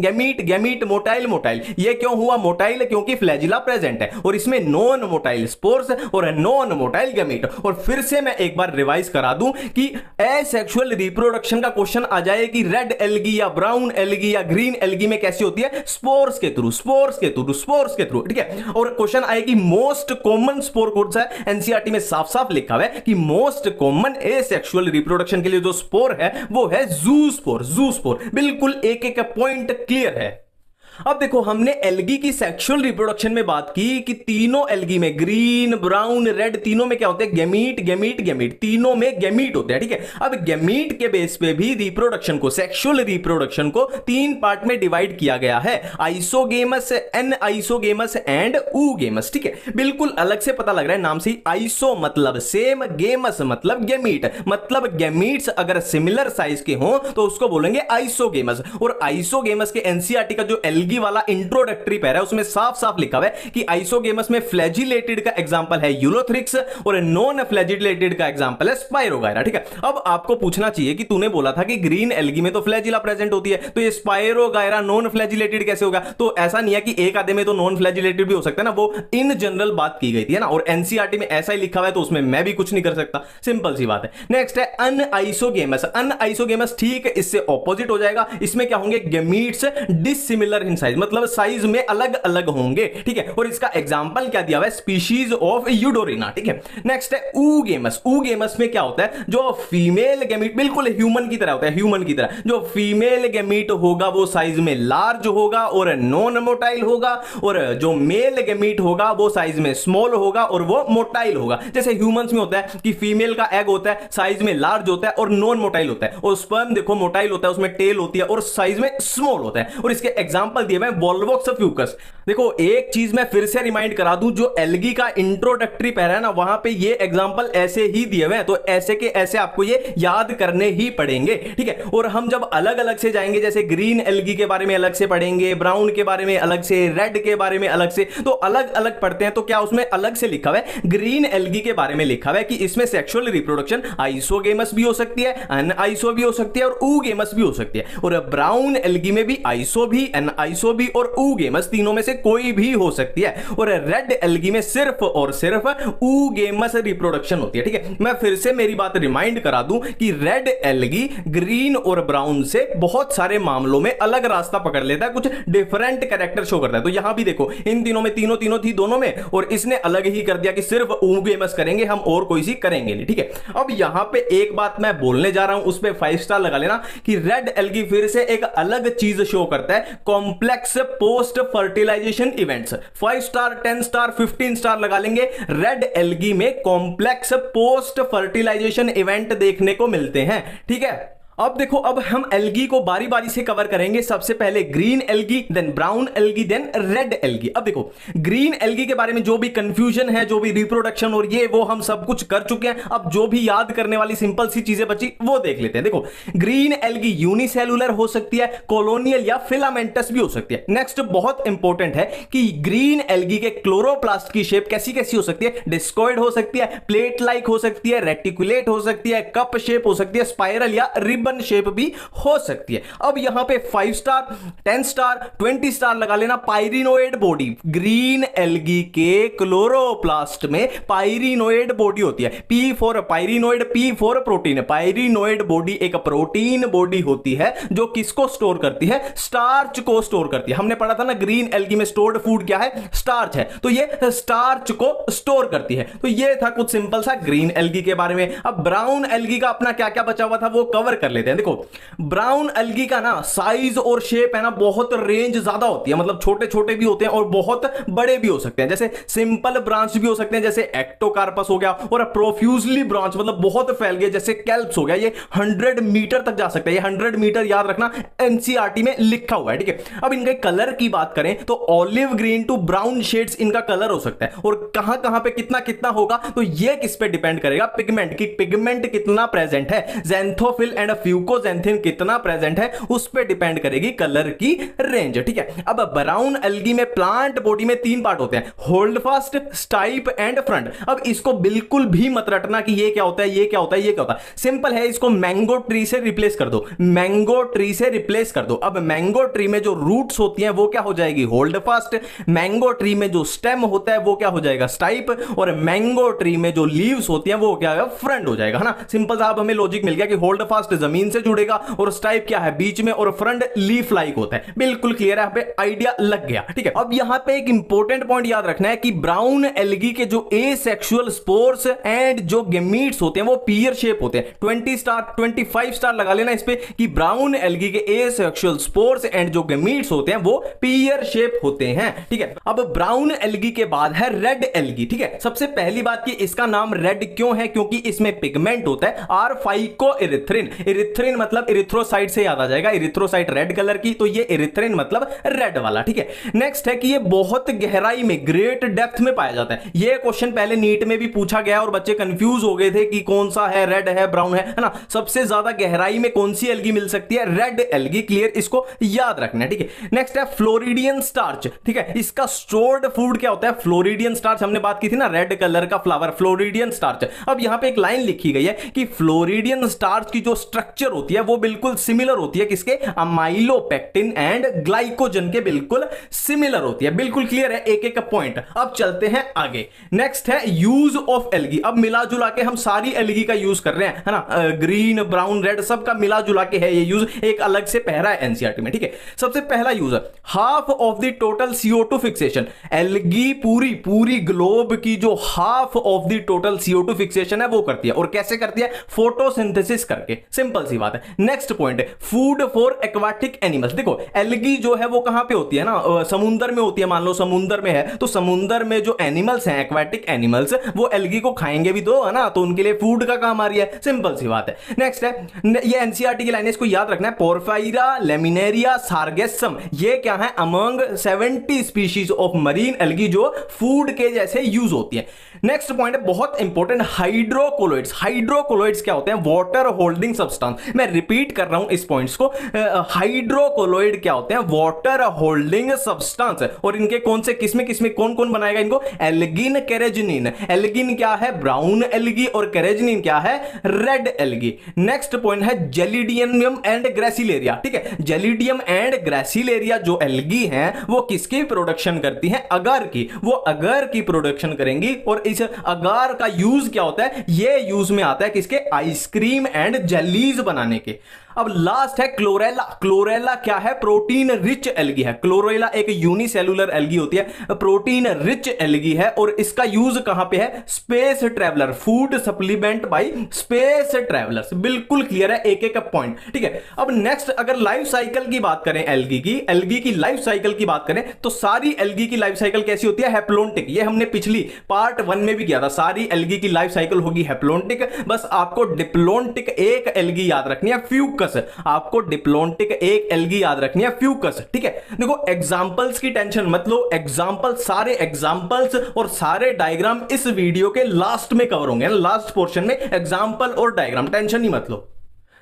गेमीट मोटाइल। ये क्यों हुआ मोटाइल, क्योंकि फ्लैजिला प्रेजेंट है और इसमें नॉन मोटाइल स्पोर्स और नॉन मोटाइल गेमीट। और फिर से मैं एक बार रिवाइज करा दूं कि एसेक्सुअल रिप्रोडक्शन का क्वेश्चन आ जाए कि रेड एल्गी या ब्राउन एल्गी या ग्रीन एल्गी में कैसी होती है, स्पोर्स के थ्रू। ठीक है, और क्वेश्चन आए कि मोस्ट कॉमन स्पोर कौन सा है, एनसीईआरटी में साफ साफ लिखा हुआ है कि मोस्ट कॉमन एसेक्सुअल रिप्रोडक्शन के लिए जो स्पोर है वो है जूस्पोर। बिल्कुल एक एक पॉइंट क्लियर है। अब देखो हमने एल्गी की सेक्सुअल रिप्रोडक्शन में बात की कि तीनों एल्गी में ग्रीन ब्राउन रेड तीनों में क्या होते हैं, गेमीट, तीनों में गेमीट होते हैं। ठीक है, अब गेमीट के बेस पे भी रिप्रोडक्शन को, सेक्सुअल रिप्रोडक्शन को 3 पार्ट में डिवाइड किया गया है, आइसोगेमस, एनआइसोगेमस एंड ऊगेमस। ठीक है, बिल्कुल अलग से पता लग रहा है नाम से, आइसो मतलब सेम, गेमस मतलब गेमीट, मतलब गेमीट्स अगर सिमिलर साइज के हो तो उसको बोलेंगे आइसोगेमस। और आइसोगेमस के एनसीईआरटी का जो एल्गी वाला इंट्रोडक्टरी पैरा है उसमें साफ साफ लिखा हुआ है कि आइसोगेमस में फ्लैजिलेटेड का एग्जांपल है यूलोथ्रिक्स और नॉन फ्लैजिलेटेड का एग्जांपल है स्पाइरोगायरा। ठीक है, अब आपको पूछना चाहिए कि तूने बोला था कि ग्रीन एल्गी में तो फ्लैजिला प्रेजेंट होती है, तो ये स्पाइरोगायरा नॉन फ्लैजिलेटेड कैसे होगा। तो ऐसा नहीं है कि एक आधे में तो नॉन फ्लैजिलेटेड भी हो सकता है ना, वो इन जनरल बात की गई थी ना, और एनसीईआरटी में ऐसा ही लिखा हुआ है तो उसमें मैं भी कुछ नहीं कर सकता, सिंपल सी बात है। नेक्स्ट है अनआइसोगेमस। ठीक इससे ऑपोजिट हो जाएगा, इसमें क्या होंगे, gametes dissimilar in different size, मतलब साइज में अलग अलग होंगे, ठीक है। और इसका एग्जांपल क्या दिया हुआ है, स्पीशीज ऑफ यूडोरिना, ठीक है। नेक्स्ट है ऊगेमस। ऊगेमस में क्या होता है, जो फीमेल गैमीट बिल्कुल ह्यूमन की तरह होता है, ह्यूमन की तरह जो फीमेल गैमीट होगा वो साइज में लार्ज होगा और नॉन मोटाइल होगा, और जो मेल गैमीट होगा वो साइज में स्मॉल होगा और वो मोटाइल होगा। जैसे ह्यूमंस में होता है कि फीमेल का एग होता है, साइज में लार्ज होता है और नॉन मोटाइल होता है, और स्पर्म देखो मोटाइल होता है, उसमें टेल होती है और साइज में स्मॉल होता है। और इसके एग्जांपल दिए हुए वॉल्वॉक्स फ्यूकस। देखो एक चीज मैं फिर से रिमाइंड करा दूं, जो एल्गी का इंट्रोडक्टरी पैरा है ना, वहां पे ये एग्जांपल ऐसे ही दिए हुए हैं, तो ऐसे के ऐसे आपको ये याद करने ही पड़ेंगे, ठीक है। और हम जब अलग अलग से जाएंगे, जैसे ग्रीन एल्गी के बारे में अलग से पढ़ेंगे, ब्राउन के बारे में अलग से, रेड के बारे में अलग से, तो अलग अलग पढ़ते हैं। तो क्या उसमें अलग से लिखा हुआ है, ग्रीन एल्गी के बारे में लिखा हुआ है कि इसमें सेक्सुअल रिप्रोडक्शन आइसोगेमस भी हो सकती है, अनआइसो भी हो सकती है और ऊगेमस भी हो सकती है। और ब्राउन एल्गी में भी आइसो भी, अनआइसो भी और ऊगेमस तीनों में से कोई भी हो सकती है। और रेड एल्गी में सिर्फ और सिर्फ ऊगेमस रिप्रोडक्शन होती है, ठीक है। मैं फिर से मेरी बात रिमाइंड करा दूं कि रेड एल्गी ग्रीन और ब्राउन से बहुत सारे मामलों में अलग रास्ता पकड़ लेता है, कुछ डिफरेंट कैरेक्टर शो करता है। तो यहां भी देखो इन तीनों में तीनों थी दोनों में, और इसने अलग ही कर दिया कि सिर्फ ऊगेमस करेंगे हम और कोई सी करेंगे नहीं, ठीक है। अब यहां पे एक बात मैं बोलने जा रहा हूं, उस पे 5 स्टार लगा लेना कि रेड एल्गी फिर से एक अलग चीज शो करता है, complex post fertilisation events. 5 star 10 star 15 star लगा लेंगे। रेड एल्गी में कॉम्प्लेक्स पोस्ट फर्टिलाइजेशन इवेंट देखने को मिलते हैं, ठीक है। अब देखो, अब हम एल्गी को बारी बारी से कवर करेंगे। सबसे पहले green algae, then brown algae, then red algae. अब देखो ग्रीन एल्गी के बारे में जो भी कंफ्यूजन है, जो भी रिप्रोडक्शन और ये वो हम सब कुछ कर चुके हैं। अब जो भी याद करने वाली सिंपल सी चीजें बची वो देख लेते हैं। देखो ग्रीन एल्गी यूनिसेलुलर हो सकती है, कॉलोनियल या फिलामेंटस भी हो सकती है। नेक्स्ट बहुत इंपॉर्टेंट है कि ग्रीन एल्गी के क्लोरोप्लास्ट की शेप कैसी कैसी हो सकती है, डिस्कॉइड हो सकती है, प्लेट लाइक हो सकती है, रेटिकुलेट हो सकती है, कप शेप हो सकती है, स्पाइरल या रिबन शेप भी हो सकती है। अब यहां पे 5 स्टार 10 स्टार 20 स्टार लगा लेना। पायरिनोइड बॉडी, ग्रीन एल्गी के क्लोरोप्लास्ट में पायरिनोइड बॉडी होती है। P for pyrenoid, P for protein. Pyrenoid body एक प्रोटीन बॉडी होती है जो किसको स्टोर करती है, स्टार्च को स्टोर करती है। हमने पढ़ा था ना ग्रीन एल्गी में स्टोर्ड फूड क्या है, स्टार्च है, तो ये स्टार्च को स्टोर करती है। तो ये था कुछ सिंपल सा ग्रीन एल्गी के बारे में। अब ब्राउन एल्गी का अपना क्या क्या बचा हुआ था वो कवर कर लेते हैं। देखो ब्राउन एल्गी का ना साइज और शेप है ना बहुत रेंज ज्यादा होती है, मतलब छोटे छोटे भी होते हैं और बहुत बड़े भी हो सकते हैं। जैसे सिंपल ब्रांच भी हो सकते हैं, जैसे एक्टोकार्पस हो गया, और प्रोफ्यूजली ब्रांच मतलब बहुत फैल गया, जैसे कैल्प्स हो गया। ये 100 मीटर तक जा सकता है। ये 100 मीटर याद रखना, एनसीईआरटी में लिखा हुआ है, ठीक है। अब इनके कलर की बात करें तो olive green to brown shades इनका कलर हो सकता है। और कहां कहां पे कितना कितना होगा तो ये किस पे डिपेंड करेगा, पिगमेंट की, पिगमेंट कितना प्रेजेंट है, ज़ैंथोफिल एंड फ्यूकोज़ैंथिन कितना प्रेजेंट है, उस पे डिपेंड करेगी कलर की रेंज, ठीक है। अब ब्राउन एल्गी में प्लांट बॉडी में 3 पार्ट होते हैं, hold fast, stipe and front. अब इसको बिल्कुल भी मत रटना कि ये क्या होता है, ये क्या होता है, ये क्या होता है। सिंपल है, इसको मैंगो ट्री से रिप्लेस कर दो, मैंगो ट्री से रिप्लेस कर दो। अब मैंगो ट्री में जो रूट्स होती हैं वो क्या हो जाएगी, होल्ड फास्ट। मैंगो ट्री में जो स्टेम होता है वो क्या हो जाएगा, स्टाइप। और मैंगो ट्री में जो लीव्स होती हैं वो क्या है, फ्रंट हो जाएगा, है ना। सिंपल सा अब हमें लॉजिक मिल गया कि होल्ड फास्ट जमीन से जुड़ेगा और स्टाइप क्या है, बीच में, और फ्रंट लीफ लाइक होता है। बिल्कुल क्लियर है, यहाँ पे आइडिया लग गया, ठीक है। अब यहां पे एक इंपॉर्टेंट पॉइंट याद रखना है कि ब्राउन एल्गी के जो एसेक्सुअल स्पोर्स एंड जो गेमीट्स होते हैं वो पीयर शेप होते हैं। 20 स्टार 25 स्टार लगा लेना इस पे कि ब्राउन एल्गी के एसेक्सुअल स्पोर्स एंड जो गेमीट्स होते हैं वो पीयर शेप होते हैं, ठीक है। अब ब्राउन एल्गी के बाद है रेड एल्गी, ठीक है। सबसे पहली बात कि इसका नाम रेड क्यों है, क्योंकि इसमें पिगमेंट होता है आर फाइकोइरिथ्रिन। इरिथ्रिन मतलब इरिथ्रोसाइट से याद आ जाएगा, इरिथ्रोसाइट रेड कलर की, तो ये इरिथ्रिन मतलब रेड वाला, ठीक है। नेक्स्ट है कि ये बहुत गहराई में, ग्रेट डेप्थ में पाया जाता है। ये क्वेश्चन पहले नीट में भी पूछा गया और बच्चे कंफ्यूज हो गए थे कि कौन सा है, रेड है ब्राउन है ना। सबसे ज्यादा गहराई में कौन सी एल्गी मिल सकती है, रेड एल्गी। क्लियर, इसको याद रखना है, ठीक है। नेक्स्ट है फ्लोरिडियन स्टार्च, ठीक है। इसका स्टोर्ड फूड क्या होता है, फ्लोरिडियन स्टार्च। हमने बात की थी ना, रेड कलर का फ्लावर फ्लोरिडियन स्टार्च। अब यहां पे एक लाइन लिखी गई है कि फ्लोरिडियन स्टार्च की जो स्ट्रक्चर स्ट्रक्चर होती है वो बिल्कुल सिमिलर होती है किसके, अमाइलोपेक्टिन एंड ग्लाइकोजन के बिल्कुल सिमिलर होती है। बिल्कुल क्लियर है एक एक पॉइंट। अब चलते हैं आगे। नेक्स्ट है यूज ऑफ एल्गी। अब मिला जुला के हम सारी एल्गी का यूज कर रहे हैं, है ना, ग्रीन ब्राउन रेड सबका मिला जुला के है ये यूज, एक अलग से पहरा है एनसीईआरटी में, ठीक है। सबसे पहला यूज है half of the total CO2 fixation. Algae पूरी ग्लोब की जो half of the total CO2 fixation है वो करती है, और कैसे करती है, फोटोसिंथेसिस करके, सिंपल सी बात है। नेक्स्ट पॉइंट है फूड फॉर एक्वाटिक एनिमल्स। देखो एल्गी जो है वो कहां पे होती है ना, समुद्र में होती है। मान लो समुद्र में है तो समुद्र में जो एनिमल्स हैं एक्वाटिक एनिमल्स वो एल्गी को खाएंगे भी तो, है ना, तो उनके लिए फूड का काम आ रही है, सिंपल सी बात है। नेक्स्ट है ये एनसीईआरटी की लाइन है, इसको याद रखना है, पोर्फाइरा लेमिनेरिया सार्गेसम, ये क्या है, among 70 species of marine algae जो फूड के जैसे यूज होती है। नेक्स्ट पॉइंट है बहुत इंपॉर्टेंट, हाइड्रोकोलोइड्स। हाइड्रोकोलोइड्स क्या होते हैं, वाटर होल्डिंग सब्सटेंस। मैं रिपीट कर रहा हूं इस पॉइंट्स को, हाइड्रोकोलोइड क्या होते हैं, वाटर होल्डिंग सब्सटेंस। और इनके कौन से किसमें कौन कौन बनाएगा इनको, एल्गिन कैरेजिनिन। एल्गिन क्या है, ब्राउन एल्गी, और कैरेजिनिन क्या है, रेड एल्गी। नेक्स्ट पॉइंट है जेलिडियम एंड ग्रेसिलेरिया, ठीक है। जेलिडियम एंड ग्रेसिलेरिया जो एल्गी हैं वो किसकी प्रोडक्शन करती हैं, अगर की, वो अगर की प्रोडक्शन करेंगी। और इस अगार का यूज क्या होता है, ये यूज में आता है किसके, आइसक्रीम एंड जेलीज बनाने के। अब लास्ट है क्लोरेला। क्लोरेला क्या है, प्रोटीन रिच एल्गी है। क्लोरेला एक यूनिसेलुलर एल्गी होती है, प्रोटीन रिच एल्गी है, और इसका यूज कहां पे है, space traveller, food supplement bye space travellers. बिल्कुल क्लियर है एक एक पॉइंट, ठीक है। अब नेक्स्ट अगर लाइफ साइकिल की बात करें एल्गी की लाइफ साइकिल की बात करें तो सारी एल्गी की लाइफ साइकिल कैसी होती है, हैप्लोन्टिक। ये हमने पिछली पार्ट 1 में भी किया था, सारी एल्गी की लाइफ साइकिल होगी हैप्लोन्टिक। बस आपको डिप्लोन्टिक एक एल्गी याद रखनी है, फ्यूकस। आपको डिप्लोन्टिक एक एल्गी याद रखनी है, फ्यूकस, ठीक है। देखो एग्जांपल्स की टेंशन मत लो, सारे एग्जांपल्स और सारे डायग्राम इस वीडियो के लास्ट में कवर होंगे, लास्ट पोर्शन में एग्जांपल और डायग्राम, टेंशन ही मत लो।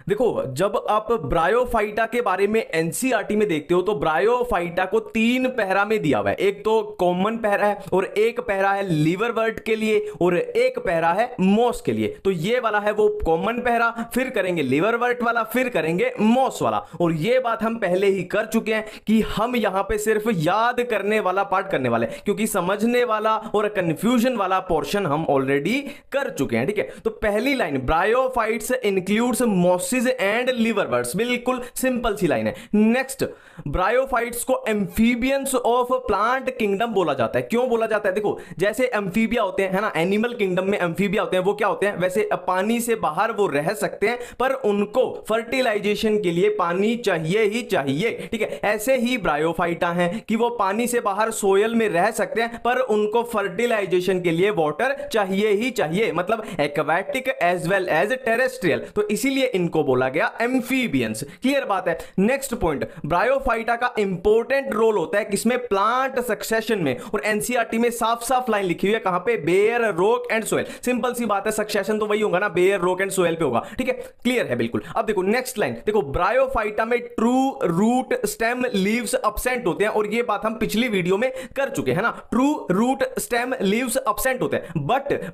देखो जब आप ब्रायोफाइटा के बारे में एनसीईआरटी में देखते हो तो ब्रायोफाइटा को 3 पैरा में दिया हुआ है। एक तो कॉमन पैरा है, और एक पैरा है लिवरवर्ट के लिए, और एक पैरा है मॉस के लिए। तो ये वाला है वो कॉमन पैरा, फिर करेंगे लिवरवर्ट वाला, फिर करेंगे मॉस वाला। और ये बात हम पहले ही कर चुके हैं कि हम यहां पे सिर्फ याद करने वाला पार्ट करने वाले, क्योंकि समझने वाला और कंफ्यूजन वाला पोर्शन हम ऑलरेडी कर चुके हैं, ठीक है। तो पहली line, bryophytes includes moss and liverworts, बिल्कुल सिंपल सी लाइन है। नेक्स्ट, ब्रायोफाइट्स को एम्फीबियंस ऑफ प्लांट किंगडम बोला जाता है। क्यों बोला जाता है, देखो जैसे एम्फीबिया होते हैं, है ना, एनिमल किंगडम में एम्फीबिया होते हैं, वो क्या होते हैं, वैसे पानी से बाहर वो रह सकते हैं पर उनको फर्टिलाइजेशन के लिए पानी चाहिए ही चाहिए, ठीक है। ऐसे ही ब्रायोफाइटा हैं कि वो पानी से बाहर सोयल में रह सकते हैं पर उनको फर्टिलाइजेशन के लिए वाटर चाहिए ही चाहिए, मतलब aquatic as well as terrestrial, तो इसीलिए इनको बोला गया एम्फीबियंस। क्लियर बात है। नेक्स्ट पॉइंट, ब्रायोफाइटा का इंपॉर्टेंट रोल होता है किसमें, प्लांट सक्सेशन में। और एनसीईआरटी में साफ साफ लाइन लिखी हुई है कहां पे, bare rock and soil. Simple सी बात है, सक्सेशन तो वही होगा ना, बेयर रॉक एंड सोयल पे होगा, ठीक है। क्लियर है बिल्कुल। अब देखो नेक्स्ट लाइन, देखो ब्रायोफाइटा में true root stem leaves absent होते हैं, और ये बात हम पिछली वीडियो में कर चुके हैं ना, true root stem leaves absent होते हैं।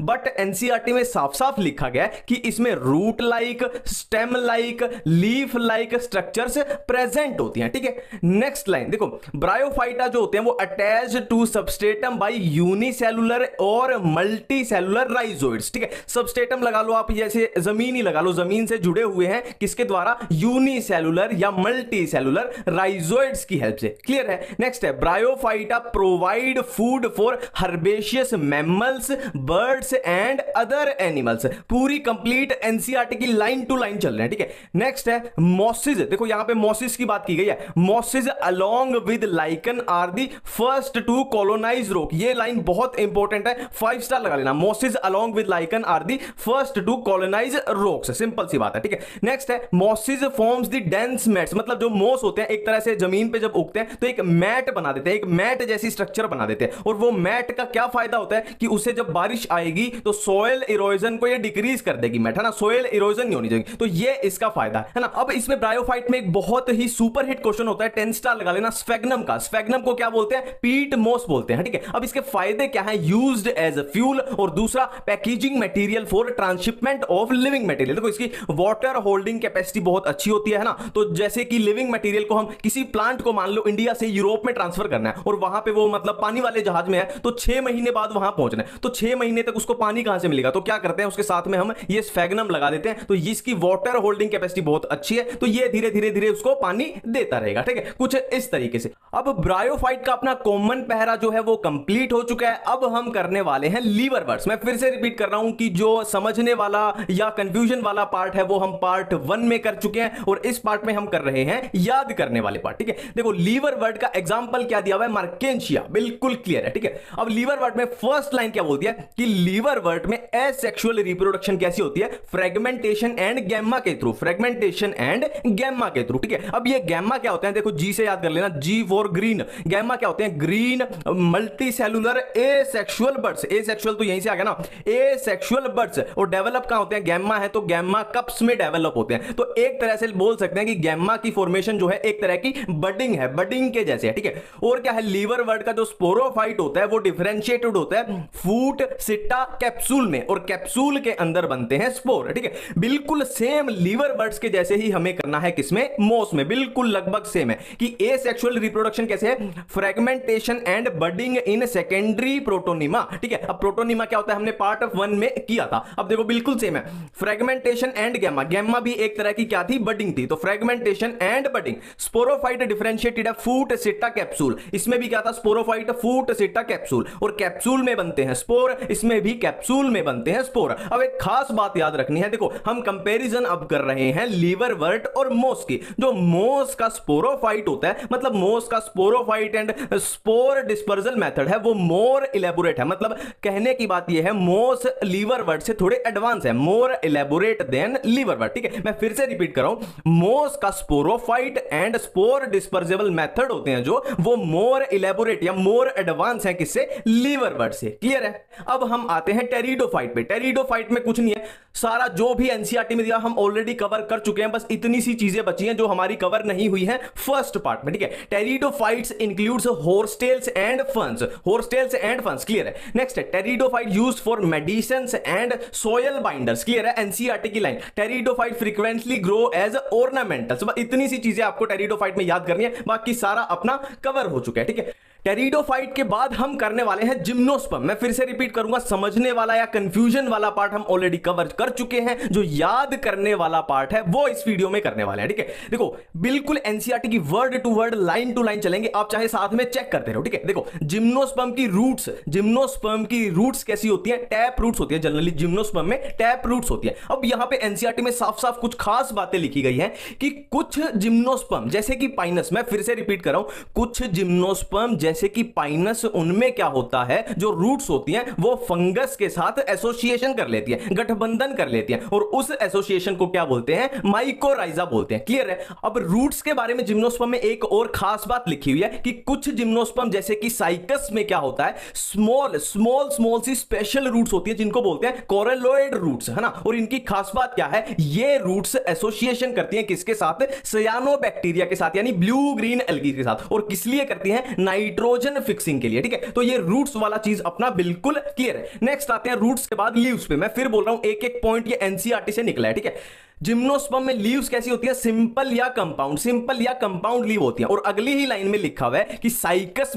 बट एनसीईआरटी में साफ साफ लिखा गया है कि इसमें root like, stem like, leaf like structures present होती हैं, ठीक है। नेक्स्ट लाइन देखो, ब्रायोफाइटा जो होते हैं वो attached to substratum by unicellular और मल्टी सेलुलर राइजोइड्स, ठीक है। सबस्ट्रेटम लगा लो आप, जैसे जमीन ही लगा लो, जमीन से जुड़े हुए हैं किसके द्वारा, यूनिसेलुलर या मल्टी सेलुलर राइजोइड्स की हेल्प से। क्लियर है। नेक्स्ट है, bryophyta provide food for herbaceous mammals, birds and other animals. पूरी कंप्लीट एनसीईआरटी की लाइन टू लाइन चल रहे हैं, ठीक है। नेक्स्ट है मॉसिस। देखो यहां पे मॉसिस की बात की गई है, mosses along with lichen are the first to colonize rock. ये लाइन बहुत इंपॉर्टेंट है, 5 स्टार लगा लेना। Mosses along with lichen are the first to colonize rocks, simple सी बात है, ठीक है। नेक्स्ट है, mosses forms the dense mats, मतलब जो मॉस होते हैं एक तरह से जमीन पे जब उगते हैं तो एक मैट बना देते हैं, एक मैट जैसी स्ट्रक्चर बना देते हैं। और वो मैट का क्या फायदा होता है कि उससे जब बारिश आएगी तो सोयल इरोजन को ये डिक्रीज कर देगी मैट, है ना, सोयल इरोजन नहीं होनी चाहिए। तो ये इसका फायदा है ना। अब इसमें ब्रायोफाइट में एक बहुत ही सुपर हिट क्वेश्चन होता है, 10 स्टार लगा लेना, स्फेग्नम का। स्फेग्नम को क्या बोलते हैं? पीट मोस बोलते हैं, ठीक है। अब इसके फायदे क्या है? यूज्ड एज अ फ्यूल, और दूसरा packaging material for transshipment of living material. देखो इसकी वाटर होल्डिंग कैपेसिटी बहुत अच्छी होती है ना। तो जैसे कि लिविंग मटेरियल को हम किसी प्लांट को मान लो इंडिया से यूरोप में ट्रांसफर करना है, और वहां पे वो मतलब पानी वाले जहाज में है, तो 6 महीने बाद वहां पहुंचना है, तो 6 महीने तक उसको पानी कहां से मिलेगा? तो क्या करते हैं, उसके साथ में हम ये स्फेग्नम लगा देते हैं, तो इसकी वाटर होल्डिंग कैपेसिटी बहुत अच्छी है, तो ये धीरे धीरे धीरे उसको पानी देता रहेगा, ठीक है, कुछ इस तरीके से। अब ब्रायोफाइट का अपना कॉमन पहरा जो है वो कंप्लीट हो चुका है। अब हम करने वाले हैं लीवर वर्ड्स। मैं फिर से रिपीट कर रहा हूं कि जो समझने वाला या कंफ्यूजन वाला पार्ट है वो हम पार्ट 1 में कर चुके हैं, और इस पार्ट में हम कर रहे हैं याद करने वाले पार्ट, ठीक है। देखो लीवर वर्ड का एग्जांपल क्या दिया हुआ है? मर्केंशिया, बिल्कुल क्लियर है, ठीक है। अब लीवर वर्ड में फर्स्ट लाइन क्या बोलती है कि लीवर वर्ड में एसेक्सुअल रिप्रोडक्शन कैसी होती है? फ्रेगमेंटेशन एंड गैमा के थ्रू, फ्रेगमेंटेशन एंड गैमा के थ्रू, ठीक है। अब ये गैमा क्या होते हैं? देखो जी से याद कर लेना, जी फॉर ग्रीन। गैमा क्या होते हैं? Green multi cellular asexual birds. Asexual तो यहीं से आ गया ना, एसेक्सुअल बर्ड्स। और डेवलप कहां होते हैं? गैमा है तो गैमा कप्स में डेवलप होते हैं। तो एक तरह से बोल सकते हैं कि गैमा की फॉर्मेशन जो है एक तरह की बडिंग है, बडिंग के जैसे है, ठीक है। और क्या है? लीवर वर्ड का जो स्पोरोफाइट होता है वो डिफरेंशिएटेड होता है फूट सिट्टा कैप्सूल में, और कैप्सूल के अंदर बनते हैं स्पोर, ठीक है। बिल्कुल सेम लीवर बर्ड्स के जैसे ही हमें करना है किसमें? मोस में। बिल्कुल लगभग सेम है कि एसेक्सुअल रिप्रोडक्शन कैसे है? Fragmentation and budding in secondary protonema, ठीक है। अब प्रोटोनिमा क्या होता है हमने पार्ट 1 में किया था। अब देखो बिल्कुल सेम है, फ्रेगमेंटेशन एंड गैमा। गैमा भी एक तरह की क्या थी? बडिंग थी। तो fragmentation and budding. Sporophyte differentiated है फूट सिट्टा कैप्सूल। इसमें भी क्या था? स्पोरोफाइट फूट सिट्टा कैप्सूल, और कैप्सूल में बनते हैं स्पोर, इसमें भी कैप्सूल में बनते हैं स्पोर। अब एक खास बात याद रखनी है, देखो हम कंपैरिजन अब कर रहे हैं लीवर वर्ट और मोस की। जो मोस का स्पोरोफाइट होता है, मतलब मोस का sporophyte and spore dispersal method है, वो मोर इलेबोरेट है। मतलब कहने की बात यह है मोस लीवर वर्ट से थोड़े एडवांस है, मोर इलेबोरेट देन लीवर वर्ट, ठीक है। मैं फिर से रिपीट कर रहा हूं, मोस का स्पोरोफाइट एंड स्पोर डिस्पर्जेबल मेथड होते हैं जो, वो मोर इलेबोरेट या मोर एडवांस है किससे? लीवर वर्ट से। क्लियर है? अब हम आते हैं टेरिडोफाइट पे। टेरिडोफाइट में कुछ नहीं है, सारा जो भी एनसीईआरटी में दिया हम ऑलरेडी कवर कर चुके हैं, बस इतनी सी चीजें बची हैं जो हमारी कवर नहीं हुई हैं फर्स्ट पार्ट में, ठीक है। Pteridophytes includes horsetails and ferns, horsetails and ferns. Clear है? नेक्स्ट है pteridophyte used for medicines and soil binders. Clear है? एनसीईआरटी की line, pteridophyte frequently grow as ornamentals. इतनी सी चीजें आपको टेरिडोफाइट में याद करनी है, बाकी सारा अपना कवर हो चुका है, ठीक है। टेरिडोफाइट के बाद हम करने वाले हैं जिम्नोस्पर्म। मैं फिर से रिपीट करूंगा, समझने वाला या कंफ्यूजन वाला पार्ट हम ऑलरेडी कवर कर चुके हैं, जो याद करने वाला पार्ट है वो इस वीडियो में करने वाले हैं, ठीक है। देखो बिल्कुल एनसीईआरटी की word to word line to line चलेंगे, आप चाहे साथ में चेक करते रहो, ठीक है। देखो जिम्नोस्पर्म की रूट्स, जिम्नोस्पर्म की रूट्स कैसी होती है? टैप रूट्स होती है। जनरली जिम्नोस्पर्म में टैप रूट्स होती है। अब यहां पे एनसीईआरटी में साफ साफ कुछ खास बातें लिखी गई हैं कि कुछ जिम्नोस्पर्म जैसे कि पाइनस, मैं फिर से रिपीट कर रहा हूं, कुछ जिम्नोस्पर्म जैसे कि पाइनस, उनमें क्या होता है, जो रूट्स होती हैं वो फंगस के साथ एसोसिएशन कर लेती है, गठबंधन कर लेती है, और उस एसोसिएशन को क्या बोलते हैं? माइकोराइजा बोलते हैं। क्लियर है? अब रूट्स के बारे में जिम्नोस्पर्म में एक और खास बात लिखी हुई है कि कुछ जिम्नोस्पर्म जैसे कि साइकस में क्या होता है? Small small small C special roots होती है जिनको बोलते हैं कोरेलोइड रूट्स, है ना। और इनकी खास बात क्या है? ये रूट्स एसोसिएशन करती हैं किसके साथ? सियानोबैक्टीरिया के साथ, यानी ब्लू ग्रीन एल्गी के साथ। और किस लिए करती हैं? नाइट्रोजन फिक्सिंग के लिए, ठीक है। तो ये रूट्स वाला चीज अपना बिल्कुल क्लियर है। नेक्स्ट आते हैं रूट्स के बाद लीव्स पे। मैं फिर बोल रहा हूं एक एक पॉइंट ये एनसीईआरटी से निकला है, ठीक है। जिम्नोस्पर्म में लीव्स कैसी होती है? सिंपल या कंपाउंड, सिंपल या कंपाउंड लीव होती है। और अगली ही लाइन में लिखा हुआ है कि साइकस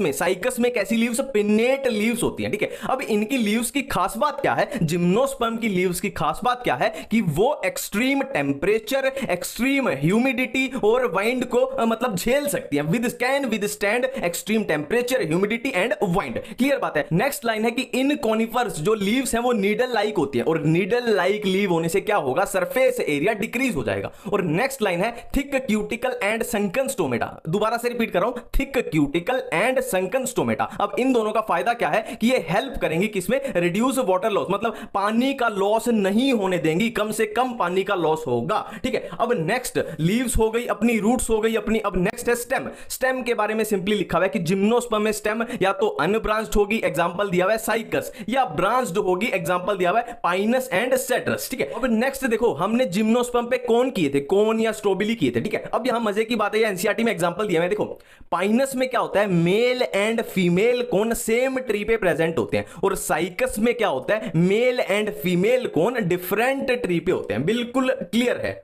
में कैसी लीव्स? पिन्नेट लीव्स होती हैं, ठीक है। अब इनकी लीव्स की खास बात क्या है? जिम्नोस्पर्म की लीव्स की खास बात क्या है कि वो एक्सट्रीम टेम्परेचर, एक्सट्रीम ह्यूमिडिटी और वाइंड को मतलब झेल सकती है, can withstand extreme temperature, humidity and wind. Clear बात है? नेक्स्ट लाइन है कि इन कॉनिफर्स जो लीव्स हैं वो नीडल लाइक होती है, और नीडल लाइक लीव होने से क्या होगा? सरफेस एरिया डिक्रीज हो जाएगा। और नेक्स्ट लाइन है thick cuticle and sunken stomata. दोबारा से रिपीट कर रहा हूं, thick cuticle and sunken stomata. अब इन दोनों का फायदा क्या है कि ये हेल्प करेंगी किसमें? रिड्यूस वाटर लॉस, मतलब पानी का लॉस नहीं होने देंगी, कम से कम पानी का लॉस होगा, ठीक है। अब नेक्स्ट लीव्स हो गई अपनी, रूट्स हो गई अपनी। अब नेक्स्ट है स्टेम। स्टेम के बारे में सिंपली लिखा हुआ है कि जिम्नोस्पर्म में स्टेम या तो अनब्रांच्ड होगी, एग्जांपल दिया हुआ है साइकस, या ब्रांच्ड होगी, एग्जांपल दिया हुआ है पाइनस एंड सेड्रस, ठीक है। अब नेक्स्ट देखो, हमने जिम्नो जिम्नोस्पर्म पे कौन किए थे, कौन या स्ट्रोबिली किए थे, ठीक है। अब यहां मजे की बात है, एनसीईआरटी में एग्जांपल दिया है, देखो पाइनस में क्या होता है, male and female cone same tree पे प्रेजेंट होते हैं, और साइकस में क्या होता है, male and female cone different tree पे होते हैं। बिल्कुल क्लियर है।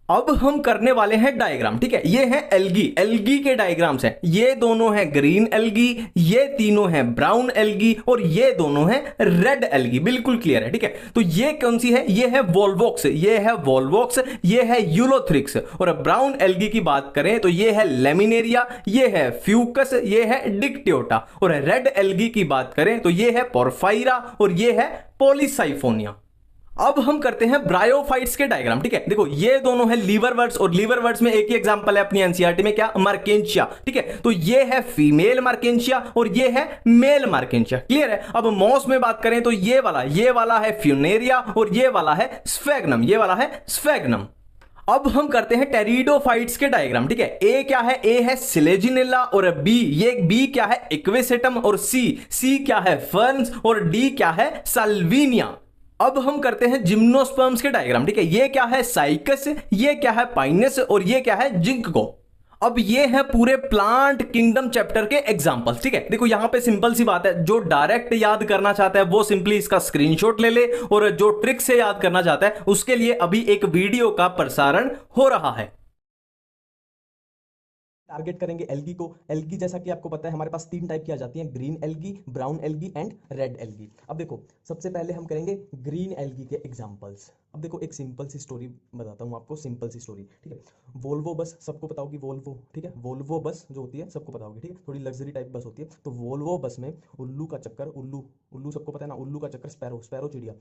अब हम करने वाले हैं डायग्राम, ठीक है। ये है एल्गी, एल्गी के डायग्राम्स हैं। ये दोनों हैं ग्रीन एल्गी, ये तीनों हैं ब्राउन एल्गी, और ये दोनों हैं रेड एल्गी। बिल्कुल क्लियर है, ठीक है। तो ये कौन सी है, ये है वोल्वोक्स, ये है वोल्वोक्स, ये है यूलोथ्रिक्स। और ब्राउन एल्गी की बात करें तो ये है लेमिनेरिया, ये है फ्यूकस, ये है डिक्टियोटा। और रेड एल्गी की बात करें तो ये है पोरफाइरा, और ये है पॉलीसाइफोनिया। अब हम करते हैं ब्रायोफाइट्स के डायग्राम, ठीक है। देखो ये दोनों है लीवरवर्ट्स, और लीवरवर्ट्स में एक ही एग्जांपल है अपनी एनसीईआरटी में, क्या, मर्केंशिया, ठीक है। तो ये है फीमेल मर्केंशिया और ये है मेल मर्केंशिया। क्लियर है। अब मॉस में बात करें तो ये वाला है फ्यूनेरिया, और ये वाला है स्फेग्नम, ये वाला है स्फेग्नम। अब हम करते हैं टेरिडोफाइट्स के डायग्राम, ठीक है। ए क्या है, ए है सिलेजिनेला, और बी क्या है, इक्वेसेटम, और सी क्या है, फर्न्स, और डी क्या है, साल्विनिया। अब हम करते हैं जिम्नोस्पर्म्स के डायग्राम, ठीक है। ये क्या है, साइकस, ये क्या है, पाइनस, और ये क्या है, जिंको। अब ये है पूरे प्लांट किंगडम चैप्टर के एग्जांपल्स, ठीक है। देखो यहां पे सिंपल सी बात है, जो डायरेक्ट याद करना चाहता है वो सिंपली इसका स्क्रीनशॉट ले ले, और जो ट्रिक से याद करना चाहता है उसके लिए अभी एक वीडियो का प्रसारण हो रहा है। टारगेट करेंगे एल्गी को। एल्गी जैसा कि आपको पता है हमारे पास 3 टाइप की आ जाती हैं, green algae, brown algae and red algae. अब देखो सबसे पहले हम करेंगे ग्रीन एल्गी के एग्जांपल्स। अब देखो एक सिंपल सी स्टोरी बताता हूँ आपको, सिंपल सी स्टोरी, ठीक है। वोल्वो बस सबको पता होगी, वोल्वो, ठीक है। वोल्वो बस जो होती है सबको पता होगी, ठीक है। थोड़ी लग्जरी टाइप बस होती है। तो वोल्वो बस में उल्लू का चक्कर, उल्लू उल्लू सबको पता है ना, उल्लू का चक्कर स्पैरो, स्पैरो चिड़िया।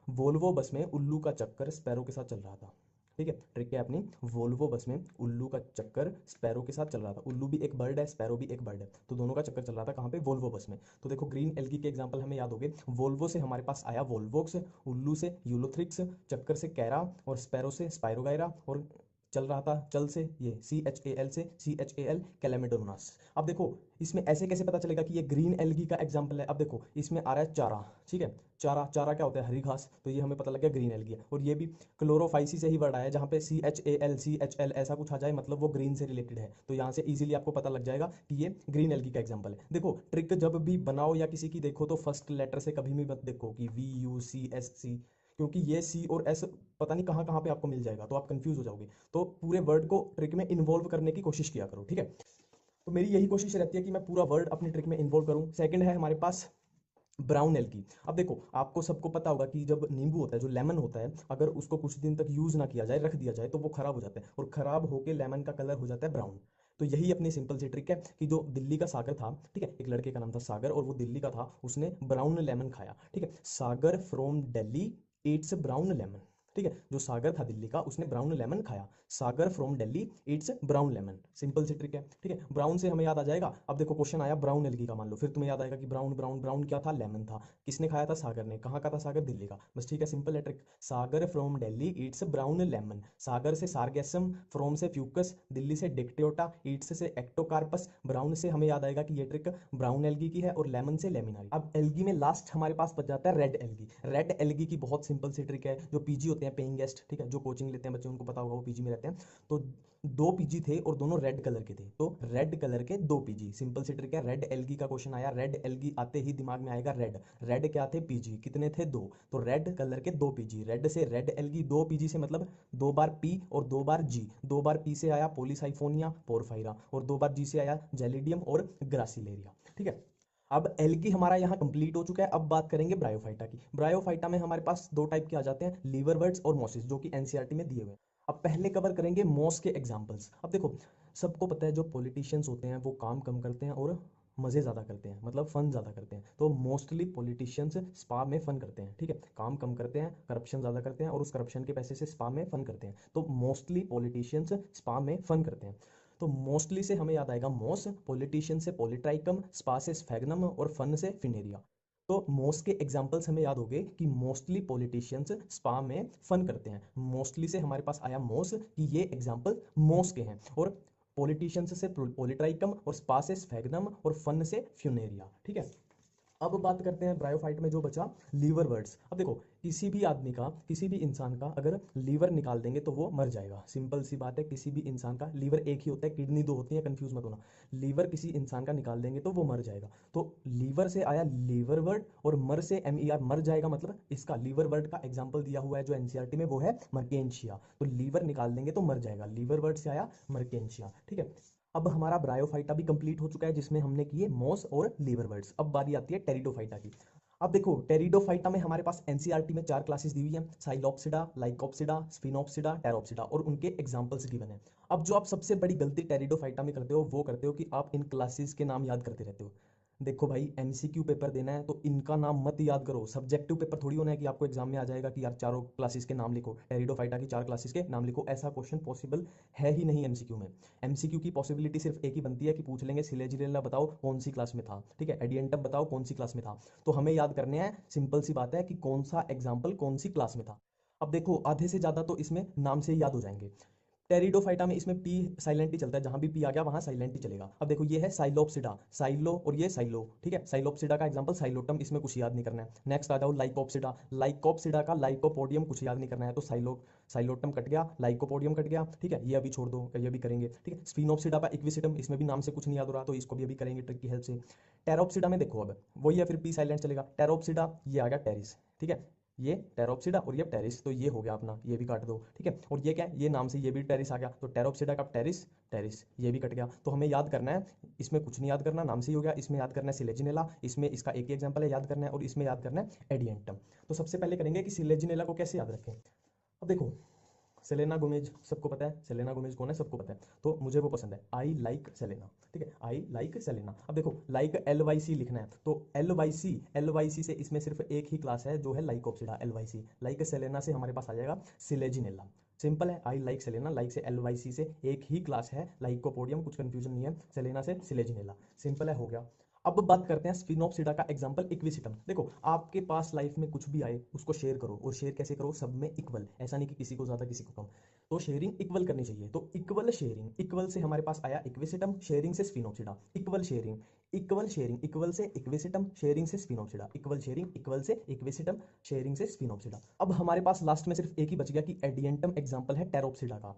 वोल्वो बस में उल्लू का चक्कर स्पैरो के साथ चल रहा था, ठीक है। ट्रिक है अपनी, वोल्वो बस में उल्लू का चक्कर स्पैरो के साथ चल रहा था। उल्लू भी एक बर्ड है, स्पैरो भी एक बर्ड है, तो दोनों का चक्कर चल रहा था कहाँ पे, वोल्वो बस में। तो देखो ग्रीन एल्गी के एग्जांपल हमें याद हो गए। वोल्वो से हमारे पास आया वोल्वोक्स, उल्लू से यूलोथ्रिक्स, चक्कर से कैरा, और स्पैरो से स्पायरोगायरा, और चल रहा था चल से ये CHAL से CHAL कैलेमिडोनास। अब देखो इसमें ऐसे कैसे पता चलेगा कि ये ग्रीन एल्गी का एग्जांपल है। अब देखो इसमें आ रहा है चारा, ठीक है। चारा, चारा क्या होता है, हरी घास, तो ये हमें पता लग गया ग्रीन एल्गी है। और ये भी क्लोरोफाइसी से ही वर्ड आया है, जहाँ पे CHAL CHL ऐसा कुछ आ जाए मतलब वो ग्रीन से रिलेटेड है, तो यहाँ से इजीली आपको पता लग जाएगा कि ये ग्रीन एल्गी का एग्जांपल है। देखो ट्रिक जब भी बनाओ या किसी की देखो तो फर्स्ट लेटर से कभी भी मत देखो कि VUCSC, क्योंकि ये C और S पता नहीं कहाँ कहाँ पे आपको मिल जाएगा, तो आप कंफ्यूज हो जाओगे। तो पूरे वर्ड को ट्रिक में इन्वॉल्व करने की कोशिश किया करो, ठीक है। तो मेरी यही कोशिश रहती है कि मैं पूरा वर्ड अपनी ट्रिक में इन्वॉल्व करूँ। सेकंड है हमारे पास ब्राउन एल्गी। अब देखो आपको सबको पता होगा कि जब नींबू होता है, जो लेमन होता है, अगर उसको कुछ दिन तक यूज ना किया जाए, रख दिया जाए, तो वो खराब हो जाता है, और खराब होकर लेमन का कलर हो जाता है ब्राउन। तो यही अपनी सिंपल सी ट्रिक है कि जो दिल्ली का सागर था, ठीक है, एक लड़के का नाम था सागर और वो दिल्ली का था, उसने ब्राउन लेमन खाया, ठीक है। Sagar from Delhi it's brown lemon, ठीक है। जो सागर था दिल्ली का उसने ब्राउन लेमन खाया, Sagar from Delhi it's brown lemon. Simple सी ट्रिक है, ठीक है। ब्राउन से हमें याद आ जाएगा। अब देखो क्वेश्चन आया ब्राउन एल्गी का, मान लो, फिर तुम्हें याद आएगा कि ब्राउन ब्राउन ब्राउन क्या था, लेमन था। किसने खाया था, सागर ने। कहाँ का था सागर, दिल्ली का, बस, ठीक है। सिंपल है trick, Sagar from Delhi it's brown lemon. Sagar से सार्गेसम, फ्रॉम से फ्यूकस, दिल्ली से डिक्टियोटा, इट्स से एक्टोकार्पस, ब्राउन से हमें याद आएगा कि ये ट्रिक ब्राउन एल्गी की है, और लेमन से लेमिनारी। अब एल्गी में लास्ट हमारे पास बच जाता है रेड एल्गी। रेड एल्गी की बहुत सिंपल सी ट्रिक है, जो पीजी होते हैं, पेइंग गेस्ट, ठीक है, जो कोचिंग लेते हैं बच्चे उनको पता होगा, वो पीजी में रहते हैं। तो 2 पीजी थे और दोनों रेड कलर के थे, तो रेड कलर के 2 पीजी। सिंपल सी ट्रिक है, रेड एल्गी का क्वेश्चन आया, रेड एल्गी आते ही दिमाग में आएगा रेड। रेड क्या थे, पीजी, कितने थे, 2, तो रेड कलर के 2 पीजी। रेड से रेड एल्गी, 2 पीजी से मतलब 2 बार पी और 2 बार जी। 2 बार पी से आया पॉलीसाइफोनिया, पोरफाइरा, और 2 बार जी से आया जेलिडियम और ग्रासिलेरिया, ठीक है। अब एल्गी हमारा यहाँ कंप्लीट हो चुका है। अब बात करेंगे ब्रायोफाइटा की। ब्रायोफाइटा में हमारे पास 2 टाइप के आ जाते हैं, लीवरवर्ट्स और मॉसिस, जो कि एनसीईआरटी में दिए हुए हैं। अब पहले कवर करेंगे मॉस के एग्जांपल्स। अब देखो सबको पता है जो पॉलिटिशियंस होते हैं वो काम कम करते हैं और मज़े ज़्यादा करते हैं, मतलब फन ज़्यादा करते हैं। तो मोस्टली पॉलिटिशियंस स्पा में फन करते हैं, ठीक है। काम कम करते हैं, करप्शन ज़्यादा करते हैं, और उस करप्शन के पैसे से स्पा में फन करते हैं। तो मोस्टली पॉलिटिशियंस स्पा में फन करते हैं। तो मोस्टली से हमें याद आएगा मॉस, पॉलिटिशियन से पॉलिट्राइकम, स्पा से स्फेग्नम, और फन से फिनेरिया। तो मोस्ट के एग्जाम्पल्स हमें याद हो गए कि मोस्टली पॉलिटिशियंस स्पा में फन करते हैं। मोस्टली से हमारे पास आया मोस, कि ये एग्जाम्पल मोस के हैं, और पॉलिटिशियंस से पॉलिट्राइकम, और स्पा से स्फेग्नम, और फन से फ्यूनेरिया, ठीक है। अब बात करते हैं ब्रायोफाइट में जो बचा लीवर वर्ड्स। अब देखो किसी भी आदमी का, किसी भी इंसान का अगर लीवर निकाल देंगे तो वो मर जाएगा। सिंपल सी बात है, किसी भी इंसान का लीवर एक ही होता है, किडनी दो होती है, कंफ्यूज मत होना। लीवर किसी इंसान का निकाल देंगे तो वो मर जाएगा। तो लीवर से आया लीवर वर्ड और मर से MER मर जाएगा, मतलब इसका लीवर वर्ड का एग्जाम्पल दिया हुआ है जो NCERT में, वो है मर्केंशिया। तो लीवर निकाल देंगे तो मर जाएगा, लीवर वर्ड से आया मर्केंशिया। ठीक है, अब हमारा ब्रायोफाइटा भी कंप्लीट हो चुका है जिसमें हमने किए मॉस और लीवर वर्ड्स। अब बारी आती है टेरिडोफाइटा की। अब देखो टेरिडोफाइटा में हमारे पास NCERT में 4 क्लासेस दी हुई हैं, साइलोप्सिडा, लाइकोप्सिडा, स्फिनोप्सिडा, टेरोप्सिडा, और उनके एग्जांपल्स गिवन हैं। अब जो आप सबसे बड़ी गलती टेरिडोफाइटा में करते हो वो करते हो कि आप इन क्लासेस के नाम याद करते रहते हो। देखो भाई, MCQ पेपर देना है तो इनका नाम मत याद करो। सब्जेक्टिव पेपर थोड़ी होना है कि आपको एग्जाम में आ जाएगा कि यार चारों क्लासेस के नाम लिखो, टेरिडोफाइटा की 4 क्लासेस के नाम लिखो। ऐसा क्वेश्चन पॉसिबल है ही नहीं MCQ में। MCQ की पॉसिबिलिटी सिर्फ एक ही बनती है कि पूछ लेंगे सिलेजिलेला बताओ कौन सी क्लास में था, ठीक है, एडियंटम बताओ कौन सी क्लास में था। तो हमें याद करने हैं, सिंपल सी बात है कि कौन सा एग्जाम्पल कौन सी क्लास में था। अब देखो आधे से ज्यादा तो इसमें नाम से ही याद हो जाएंगे। टेरिडोफाइटा में इसमें पी साइलेंट ही चलता है, जहां भी पी आ गया वहां साइलेंट ही चलेगा। अब देखो ये है साइलोप्सिडा, साइलो और ये साइलो, ठीक है। साइलोप्सिडा का एग्जांपल साइलोटम, इसमें कुछ याद नहीं करना है। नेक्स्ट आ जाओ लाइकोप्सिडा, लाइकोप्सिडा का लाइकोपोडियम कुछ याद नहीं करना है, तो साइलोटम कट गया, लाइकोपोडियम कट गया, ठीक है, ये अभी छोड़ दो, ये भी करेंगे, ठीक है। स्फिनोप्सिडा का इक्विसिटम, इसमें भी नाम से कुछ नहीं याद हो रहा तो इसको भी अभी करेंगे ट्रिक की हेल्प से। टेरोप्सिडा में देखो अब वही है, फिर पी साइलेंट चलेगा। टेरोप्सिडा ये आ गया टेरिस, ठीक है, ये टेरोप्सिडा और ये टेरिस, तो ये हो गया अपना, ये भी काट दो, ठीक है। और ये क्या है, ये नाम से ये भी टेरिस आ गया, तो टेरोप्सिडा का टेरिस, टेरिस ये भी कट गया। तो हमें याद करना है, इसमें कुछ नहीं याद करना, नाम से ही हो गया। इसमें याद करना है सिलेजिनेला, इसमें इसका एक ही एग्जांपल है याद करना है, और इसमें याद करना है एडियंटम। तो सबसे पहले करेंगे कि सिलेजिनेला को कैसे याद रखें। अब देखो सेलेना गोमेज सबको पता है, सेलेना गोमेज कौन है सबको पता है, तो मुझे वो पसंद है, आई लाइक सेलेना, ठीक है, आई लाइक सेलेना। अब देखो लाइक LYC लिखना है, तो LYC से इसमें सिर्फ एक ही क्लास है जो है लाइकोप्सिडा, LYC। लाइक सेलेना से हमारे पास आ जाएगा सिलेजिनेला। सिंपल है, आई लाइक सेलेना, लाइक से LYC से एक ही क्लास है, लाइकोपोडियम कुछ कंफ्यूजन नहीं है, सेलेना से सिलेजिनेला, सिंपल है, हो गया। अब बात करते हैं स्फिनोप्सिडा का एग्जांपल इक्विसिटम। देखो आपके पास लाइफ में कुछ भी आए उसको शेयर करो, और शेयर कैसे करो, सब में इक्वल, ऐसा नहीं कि किसी को ज्यादा किसी को कम, तो शेयरिंग इक्वल करनी चाहिए। तो इक्वल शेयरिंग, इक्वल से हमारे पास आया इक्विसिटम, शेयरिंग से sphenopsida. Equal sharing, equal sharing, equal से इक्विसिटम, शेयरिंग से स्फिनोप्सिडा। इक्वल शेयरिंग, इक्वल से इक्विसिटम, शेयरिंग से स्फिनोप्सिडा। अब हमारे पास लास्ट में सिर्फ एक ही बच गया कि एडियंटम एग्जांपल है टेरोप्सिडा का।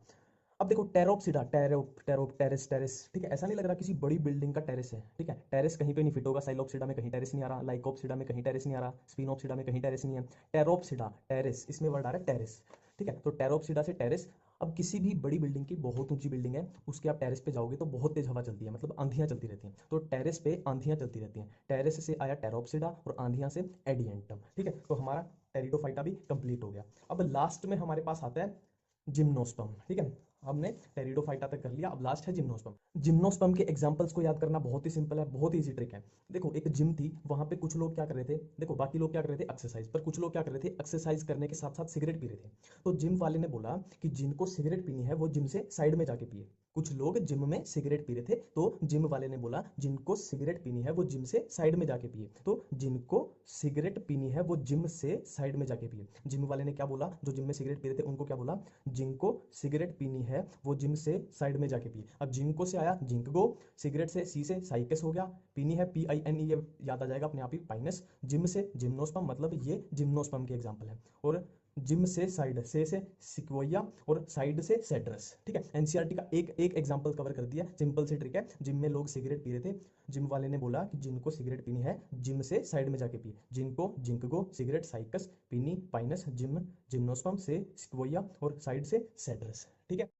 अब देखो टेरोप्सिडा, टेरेस टेरेस, ठीक है, ऐसा नहीं लग रहा किसी बड़ी बिल्डिंग का टेरेस है, ठीक है। टेरेस कहीं पे नहीं फिट होगा, साइलोप्सिडा में कहीं टेरेस नहीं आ रहा, लाइकोप्सिडा में कहीं टेरेस नहीं आ रहा, स्फिनोप्सिडा में कहीं टेरेस नहीं है। टेरोप्सिडा टेरेस, इसमें वर्ड आ रहा है टेरेस, ठीक है। तो टेरोप्सिडा से टेरेस। अब किसी भी बड़ी बिल्डिंग की, बहुत ऊंची बिल्डिंग है, उसके आप टेरेस पे जाओगे तो बहुत तेज हवा चलती है, मतलब आंधियां चलती रहती हैं, तो टेरेस पे आंधियां चलती रहती हैं। टेरेस से आया टेरोप्सिडा और आंधियां से एडियंटम, ठीक है। तो हमारा टेरिडोफाइटा भी कंप्लीट हो गया। अब लास्ट में हमारे पास आता है जिम्नोस्पर्म, ठीक है। हमने टेरिडोफाइटा तक कर लिया, अब लास्ट है जिम्नोस्पर्म। जिम्नोस्पर्म के एग्जांपल्स को याद करना बहुत ही सिंपल है, बहुत ही इजी ट्रिक है। देखो एक जिम थी, वहां पे कुछ लोग क्या कर रहे थे, देखो बाकी लोग क्या कर रहे थे एक्सरसाइज, पर कुछ लोग क्या कर रहे थे एक्सरसाइज करने के साथ साथ सिगरेट पी रहे थे। तो जिम वाले ने बोला कि जिनको सिगरेट पीनी है वो जिम से साइड में जाके पिए। कुछ लोग जिम में सिगरेट पी रहे थे, तो जिम वाले ने बोला जिनको सिगरेट पीनी है वो जिम से साइड में जाके पिए। तो जिनको सिगरेट पीनी है वो जिम से साइड में जाके पिए। जिम वाले ने क्या बोला, जो जिम में सिगरेट पी रहे थे उनको क्या बोला, जिनको सिगरेट पीनी है वो जिम से साइड में जाके पिए। अब जिनको से आया जिंक गो, सिगरेट से सी से साइकस हो गया, पीनी है PINE, ये याद आ जाएगा अपने आप ही, पाइनस। जिम से जिम्नोस्पर्म, मतलब ये जिम्नोस्पर्म की एग्जांपल है। और जिम से साइड, से सिक्वोया, और साइड से सेड्रस, ठीक है। NCERT का एक एक एग्जांपल कवर कर दिया, सिंपल सी ट्रिक है। जिम में लोग सिगरेट पी रहे थे, जिम वाले ने बोला कि जिनको सिगरेट पीनी है जिम से साइड में जाके पिए। जिनको जिंकगो, सिगरेट, साइकस, पीनी, पाइनस, जिम, जिम्नोस्पर्म, से सिक्वोया और साइड से सेड्रस, ठीक है।